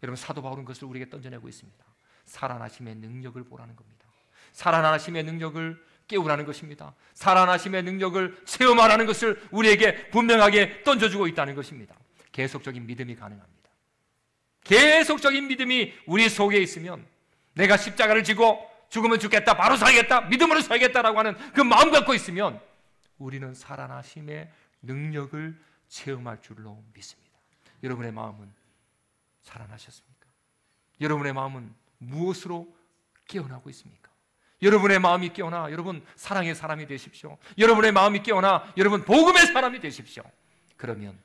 여러분, 사도 바울은 그것을 우리에게 던져내고 있습니다. 살아나심의 능력을 보라는 겁니다. 살아나심의 능력을 깨우라는 것입니다. 살아나심의 능력을 체험하라는 것을 우리에게 분명하게 던져주고 있다는 것입니다. 계속적인 믿음이 가능합니다. 계속적인 믿음이 우리 속에 있으면 내가 십자가를 지고 죽으면 죽겠다, 바로 살겠다, 믿음으로 살겠다라고 하는 그 마음 갖고 있으면 우리는 살아나심의 능력을 체험할 줄로 믿습니다. 여러분의 마음은 살아나셨습니까? 여러분의 마음은 무엇으로 깨어나고 있습니까? 여러분의 마음이 깨어나 여러분 사랑의 사람이 되십시오. 여러분의 마음이 깨어나 여러분 복음의 사람이 되십시오. 그러면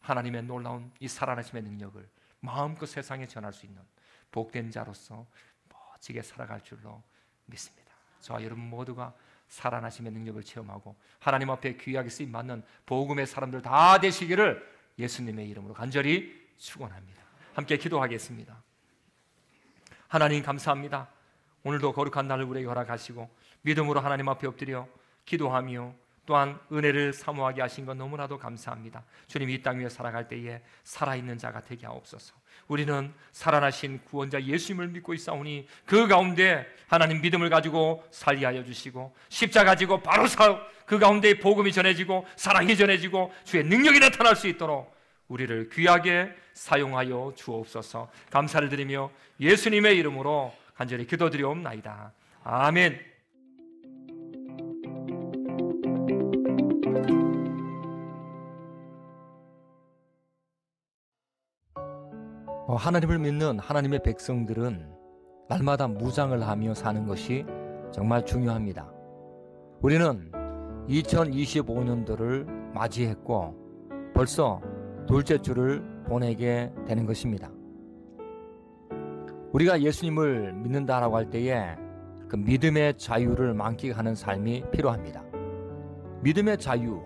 하나님의 놀라운 이 살아나심의 능력을 마음껏 세상에 전할 수 있는 복된 자로서 멋지게 살아갈 줄로 믿습니다. 저와 여러분 모두가 살아나심의 능력을 체험하고 하나님 앞에 귀하게 쓰임받는 복음의 사람들 다 되시기를 예수님의 이름으로 간절히 축원합니다. 함께 기도하겠습니다. 하나님 감사합니다. 오늘도 거룩한 날을 우리에게 허락하시고 믿음으로 하나님 앞에 엎드려 기도하며 또한 은혜를 사모하게 하신 것 너무나도 감사합니다. 주님, 이 땅 위에 살아갈 때에 살아있는 자가 되게 하옵소서. 우리는 살아나신 구원자 예수님을 믿고 있사오니 그 가운데 하나님 믿음을 가지고 살게 하여 주시고 십자가 가지고 바로 그 가운데 복음이 전해지고 사랑이 전해지고 주의 능력이 나타날 수 있도록 우리를 귀하게 사용하여 주옵소서. 감사를 드리며 예수님의 이름으로 간절히 기도드리옵나이다. 아멘. 하나님을 믿는 하나님의 백성들은 날마다 무장을 하며 사는 것이 정말 중요합니다. 우리는 2025년도를 맞이했고 벌써 둘째 주를 보내게 되는 것입니다. 우리가 예수님을 믿는다라고 할 때에 그 믿음의 자유를 만끽하는 삶이 필요합니다. 믿음의 자유,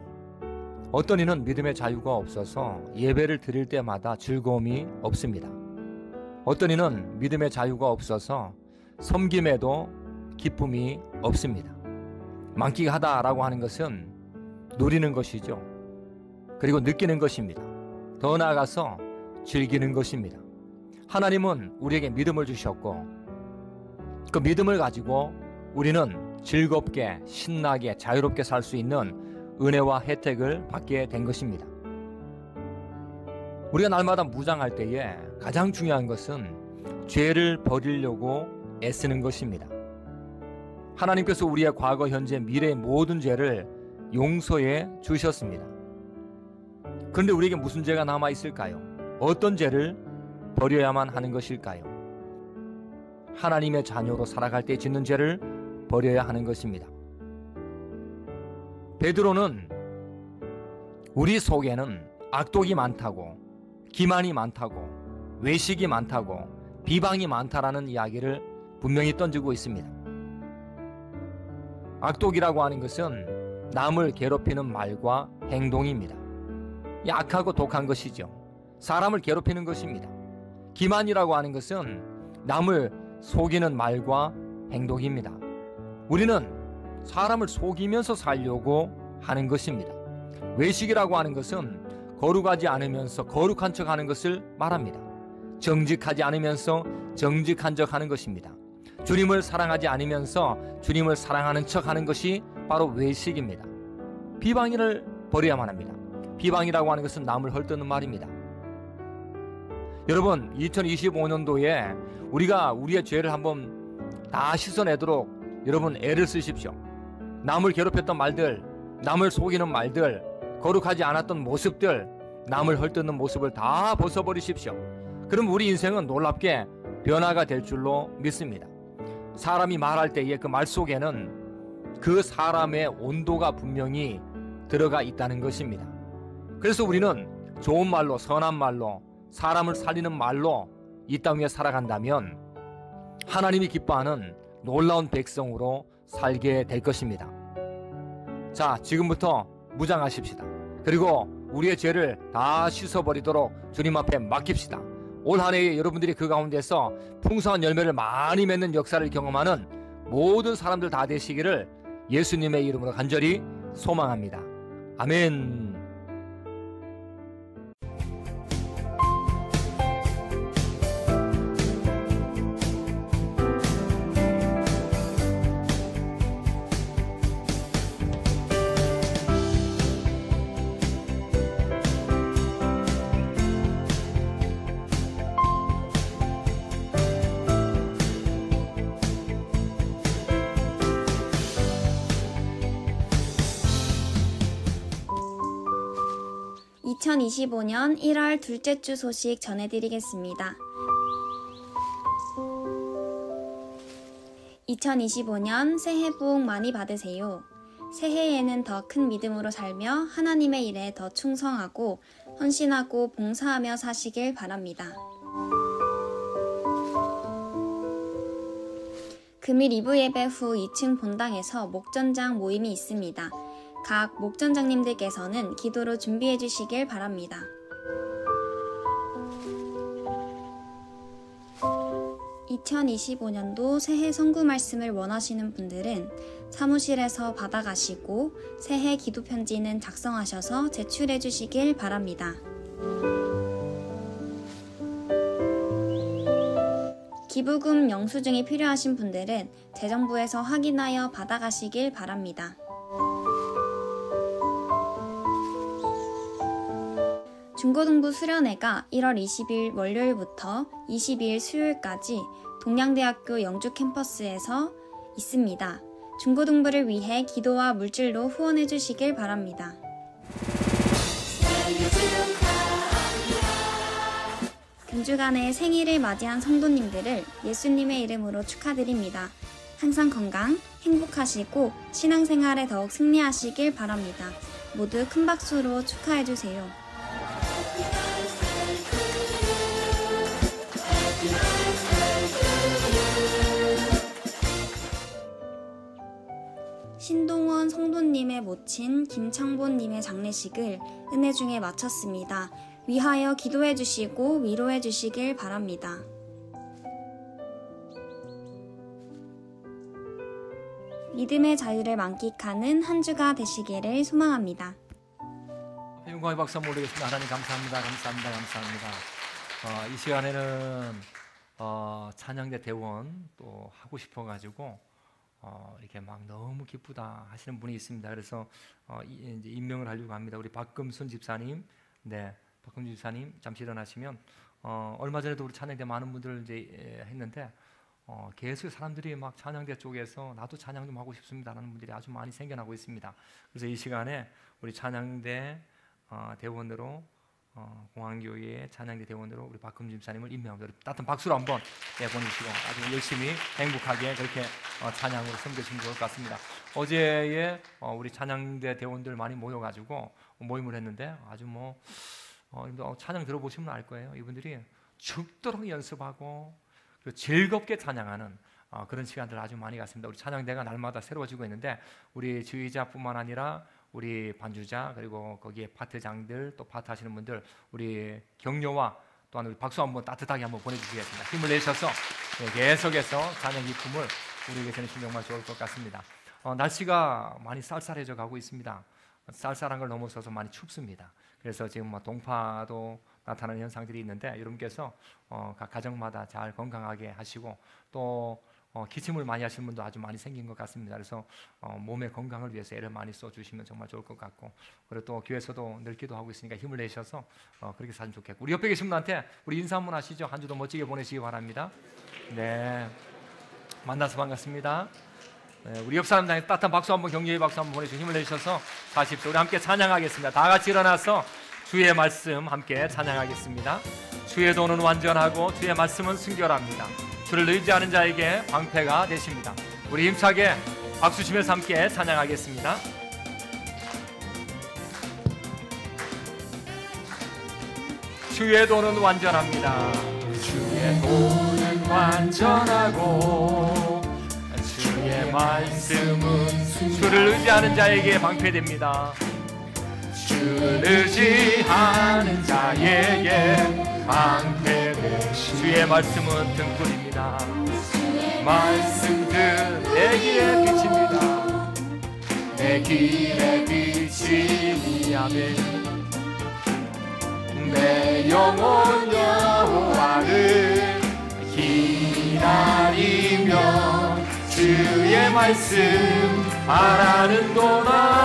어떤 이는 믿음의 자유가 없어서 예배를 드릴 때마다 즐거움이 없습니다. 어떤 이는 믿음의 자유가 없어서 섬김에도 기쁨이 없습니다. 만끽하다라고 하는 것은 누리는 것이죠. 그리고 느끼는 것입니다. 더 나아가서 즐기는 것입니다. 하나님은 우리에게 믿음을 주셨고 그 믿음을 가지고 우리는 즐겁게 신나게 자유롭게 살 수 있는 은혜와 혜택을 받게 된 것입니다. 우리가 날마다 무장할 때에 가장 중요한 것은 죄를 버리려고 애쓰는 것입니다. 하나님께서 우리의 과거, 현재, 미래의 모든 죄를 용서해 주셨습니다. 그런데 우리에게 무슨 죄가 남아 있을까요? 어떤 죄를 버려야만 하는 것일까요? 하나님의 자녀로 살아갈 때 짓는 죄를 버려야 하는 것입니다. 베드로는 우리 속에는 악독이 많다고, 기만이 많다고, 외식이 많다고, 비방이 많다라는 이야기를 분명히 던지고 있습니다. 악독이라고 하는 것은 남을 괴롭히는 말과 행동입니다. 약하고 독한 것이죠. 사람을 괴롭히는 것입니다. 기만이라고 하는 것은 남을 속이는 말과 행동입니다. 우리는 사람을 속이면서 살려고 하는 것입니다. 외식이라고 하는 것은 거룩하지 않으면서 거룩한 척 하는 것을 말합니다. 정직하지 않으면서 정직한 척 하는 것입니다. 주님을 사랑하지 않으면서 주님을 사랑하는 척 하는 것이 바로 외식입니다. 비방을 버려야만 합니다. 비방이라고 하는 것은 남을 헐뜯는 말입니다. 여러분, 2025년도에 우리가 우리의 죄를 한번 다 씻어내도록 여러분 애를 쓰십시오. 남을 괴롭혔던 말들, 남을 속이는 말들, 거룩하지 않았던 모습들, 남을 헐뜯는 모습을 다 벗어버리십시오. 그럼 우리 인생은 놀랍게 변화가 될 줄로 믿습니다. 사람이 말할 때에 그 말 속에는 그 사람의 온도가 분명히 들어가 있다는 것입니다. 그래서 우리는 좋은 말로, 선한 말로, 사람을 살리는 말로 이 땅 위에 살아간다면 하나님이 기뻐하는 놀라운 백성으로 살게 될 것입니다. 자, 지금부터 무장하십시다. 그리고 우리의 죄를 다 씻어버리도록 주님 앞에 맡깁시다. 올 한 해 여러분들이 그 가운데서 풍성한 열매를 많이 맺는 역사를 경험하는 모든 사람들 다 되시기를 예수님의 이름으로 간절히 소망합니다. 아멘. (2025년 1월) 둘째 주 소식 전해드리겠습니다. 2025년 새해 복 많이 받으세요. 새해에는 더 큰 믿음으로 살며 하나님의 일에 더 충성하고 헌신하고 봉사하며 사시길 바랍니다. 금일 2부 예배 후 2층 본당에서 목전장 모임이 있습니다. 각 목전장님들께서는 기도로 준비해 주시길 바랍니다. (2025년도) 새해 선구 말씀을 원하시는 분들은 사무실에서 받아가시고 새해 기도 편지는 작성하셔서 제출해 주시길 바랍니다. 기부금 영수증이 필요하신 분들은 재정부에서 확인하여 받아가시길 바랍니다. 중고등부 수련회가 1월 20일 월요일부터 22일 수요일까지 동양대학교 영주 캠퍼스에서 있습니다. 중고등부를 위해 기도와 물질로 후원해 주시길 바랍니다. 금주간의 생일을 맞이한 성도님들을 예수님의 이름으로 축하드립니다. 항상 건강, 행복하시고 신앙생활에 더욱 승리하시길 바랍니다. 모두 큰 박수로 축하해 주세요. 신동원 성도님의 모친 김창본님의 장례식을 은혜 중에 마쳤습니다. 위하여 기도해 주시고 위로해 주시길 바랍니다. 믿음의 자유를 만끽하는 한 주가 되시기를 소망합니다. 영광의 박수 한번 올리겠습니다. 하나님 감사합니다. 감사합니다. 감사합니다. 이 시간에는 찬양대 대원 또 하고 싶어가지고 이렇게 막 너무 기쁘다 하시는 분이 있습니다. 그래서 이제 임명을 하려고 합니다. 우리 박금순 집사님, 네, 박금순 집사님 잠시 일어나시면 얼마 전에도 우리 찬양대 많은 분들 이제 했는데 계속 사람들이 막 찬양대 쪽에서 나도 찬양 좀 하고 싶습니다라는 분들이 아주 많이 생겨나고 있습니다. 그래서 이 시간에 우리 찬양대 대원으로 공항교회의 찬양대 대원으로 우리 박금준 집사님을 임명합니다. 따뜻한 박수로 한번 보내주시고 아주 열심히 행복하게 그렇게 찬양으로 섬겨주시면 좋을 것 같습니다. 어제에 우리 찬양대 대원들 많이 모여가지고 모임을 했는데 아주 찬양 들어보시면 알 거예요. 이분들이 죽도록 연습하고 즐겁게 찬양하는 그런 시간들 아주 많이 갔습니다. 우리 찬양대가 날마다 새로워지고 있는데 우리 지휘자뿐만 아니라 우리 반주자 그리고 거기에 파트장들 또 파트 하시는 분들 우리 격려와 또한 우리 박수 한번 따뜻하게 한번 보내주시겠습니다. 힘을 내셔서 계속해서 찬양 기쁨을 우리에게 전해주시면 정말 좋을 것 같습니다. 날씨가 많이 쌀쌀해져 가고 있습니다. 쌀쌀한 걸 넘어서서 많이 춥습니다. 그래서 지금 동파도 나타나는 현상들이 있는데 여러분께서 각 가정마다 잘 건강하게 하시고 또 기침을 많이 하시는 분도 아주 많이 생긴 것 같습니다. 그래서 몸의 건강을 위해서 애를 많이 써주시면 정말 좋을 것 같고 그리고 또 교회에서도 늘 기도하고 있으니까 힘을 내셔서 그렇게 사면 좋겠고 우리 옆에 계신 분한테 우리 인사 한번 하시죠. 한 주도 멋지게 보내시기 바랍니다. 네, 만나서 반갑습니다. 네, 우리 옆 사람들한테 따뜻한 박수 한번 격려의 박수 한번 보내주시고 힘을 내셔서 가십시오. 우리 함께 찬양하겠습니다. 다 같이 일어나서 주의 말씀 함께 찬양하겠습니다. 주의 도는 완전하고 주의 말씀은 순결합니다. 주를 의지하는 자에게 방패가 되십니다. 우리 힘차게 박수 치면서 함께 찬양하겠습니다. 주의 도는 완전합니다. 주의 도는 완전하고 주의 말씀은 주를 의지하는 자에게 방패됩니다. 주를 의지하는 자에게 방패됩니다. 주의 말씀은 등불입니다. 말씀은 내 길의 빛입니다. 내 길의 빛이니 아멘. 내 영혼 여호와를 기다리며 주의 말씀 바라는도다.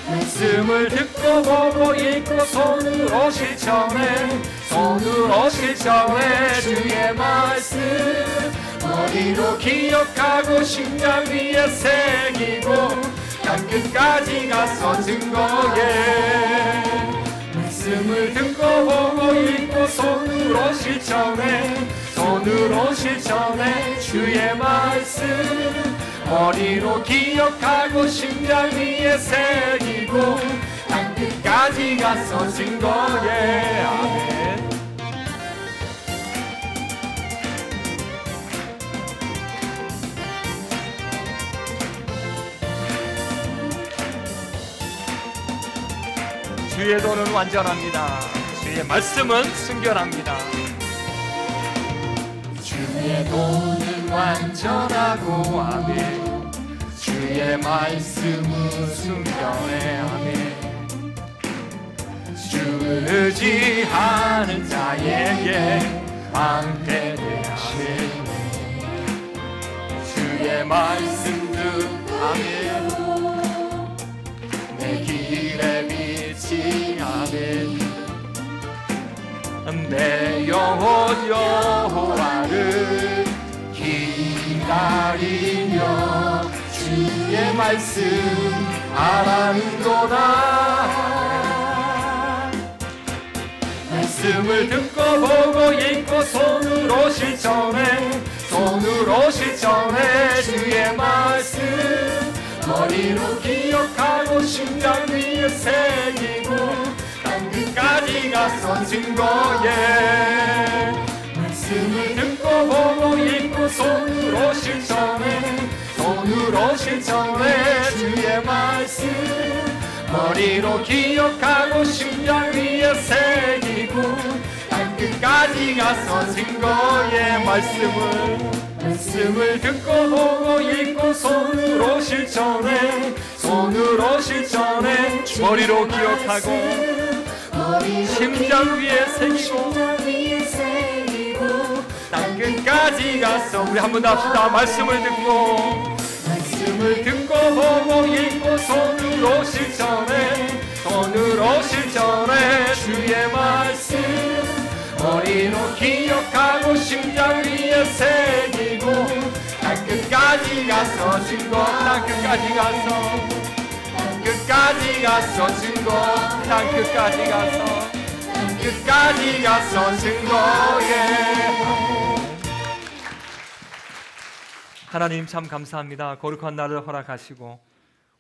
말씀을 듣고 보고 읽고 손으로 실천해 주의 말씀 머리로 기억하고 심장 위에 새기고 땅끝까지 가서 증거해. 말씀을 듣고 보고 읽고 손으로 실천해 주의 말씀 머리로 기억하고 심장 위에 새기고 땅끝까지 가서 증거해. 아멘. 주의 도는 완전합니다. 주의 말씀은 순결합니다. 주의 도는 완전하고 아멘. 주의 말씀은 순결해 아멘. 주를 의지하는 자에게 방패되시네. 주의 말씀 아멘. 내 길의 빛이 아멘. 내 영혼 여호와를 기다리며 주의 말씀 바라는도다. 말씀을 듣고 보고 읽고 손으로 실천해 주의 말씀 머리로 기억하고 심장 위에 새기고 땅끝까지 가서 증거해. 말씀을 듣고 보고 읽고 손으로 실천해 주의 말씀 머리로 기억하고 심장 위에 새기고 땅끝까지 가서 증거해. 말씀을 듣고 보고 읽고 손으로 실천해 머리로 기억하고 심장 위에 새기고 땅끝까지 가서 우리 한 번 더 합시다. 말씀을 듣고 보고 읽고 손으로 실천해 주의 말씀 머리로 기억하고 심장 위에 새기고 땅끝까지 가서 증거 땅끝까지 가서 증거해. 하나님 참 감사합니다. 거룩한 날을 허락하시고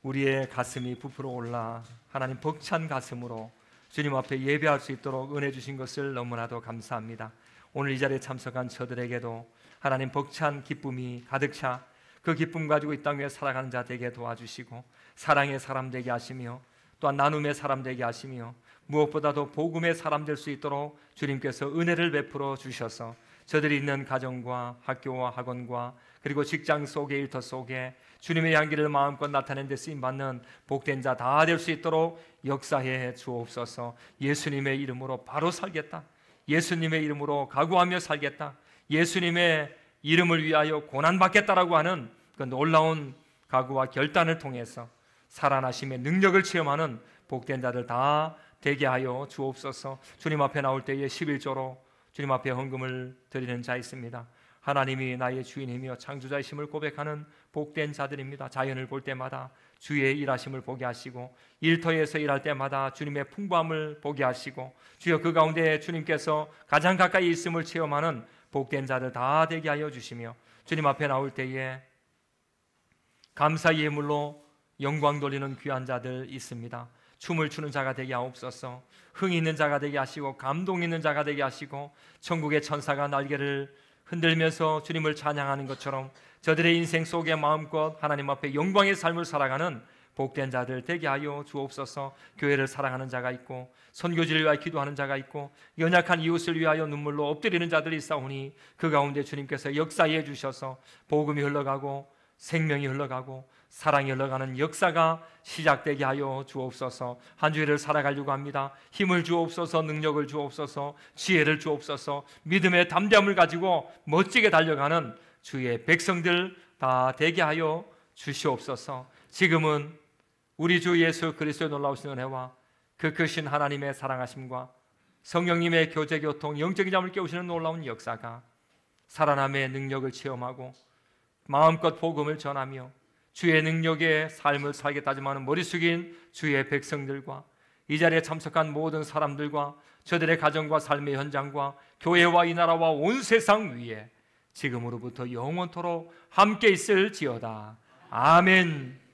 우리의 가슴이 부풀어 올라 하나님 벅찬 가슴으로 주님 앞에 예배할 수 있도록 은혜 주신 것을 너무나도 감사합니다. 오늘 이 자리에 참석한 저들에게도 하나님 벅찬 기쁨이 가득 차 그 기쁨 가지고 이 땅 위에 살아가는 자 되게 도와주시고 사랑의 사람 되게 하시며 또한 나눔의 사람 되게 하시며 무엇보다도 복음의 사람 될 수 있도록 주님께서 은혜를 베풀어 주셔서 저들이 있는 가정과 학교와 학원과 그리고 직장 속에 일터 속에 주님의 향기를 마음껏 나타낸 데 쓰임받는 복된 자 다 될 수 있도록 역사해 주옵소서. 예수님의 이름으로 바로 살겠다, 예수님의 이름으로 각오하며 살겠다, 예수님의 이름을 위하여 고난받겠다라고 하는 그 놀라운 각오와 결단을 통해서 살아나심의 능력을 체험하는 복된 자들 다 되게 하여 주옵소서. 주님 앞에 나올 때에 11조로 주님 앞에 헌금을 드리는 자 있습니다. 하나님이 나의 주인이며 창조자이심을 고백하는 복된 자들입니다. 자연을 볼 때마다 주의 일하심을 보게 하시고 일터에서 일할 때마다 주님의 풍부함을 보게 하시고 주여 그 가운데 주님께서 가장 가까이 있음을 체험하는 복된 자들 다 되게 하여 주시며 주님 앞에 나올 때에 감사 예물로 영광 돌리는 귀한 자들 있습니다. 춤을 추는 자가 되게 하옵소서. 흥 있는 자가 되게 하시고 감동 있는 자가 되게 하시고 천국의 천사가 날개를 흔들면서 주님을 찬양하는 것처럼 저들의 인생 속에 마음껏 하나님 앞에 영광의 삶을 살아가는 복된 자들 되게 하여 주옵소서. 교회를 사랑하는 자가 있고 선교지를 위하여 기도하는 자가 있고 연약한 이웃을 위하여 눈물로 엎드리는 자들이 있사오니 그 가운데 주님께서 역사해 주셔서 복음이 흘러가고 생명이 흘러가고 사랑이 흘러가는 역사가 시작되게 하여 주옵소서. 한 주일을 살아가려고 합니다. 힘을 주옵소서, 능력을 주옵소서, 지혜를 주옵소서, 믿음의 담대함을 가지고 멋지게 달려가는 주의 백성들 다 되게 하여 주시옵소서. 지금은 우리 주 예수 그리스도의 놀라우신 은혜와 그 크신 하나님의 사랑하심과 성령님의 교제 교통 영적인 잠을 깨우시는 놀라운 역사가 살아남의 능력을 체험하고 마음껏 복음을 전하며 주의 능력의 삶을 살겠다지만 머리 숙인 주의 백성들과 이 자리에 참석한 모든 사람들과 저들의 가정과 삶의 현장과 교회와 이 나라와 온 세상 위에 지금으로부터 영원토록 함께 있을지어다. 아멘.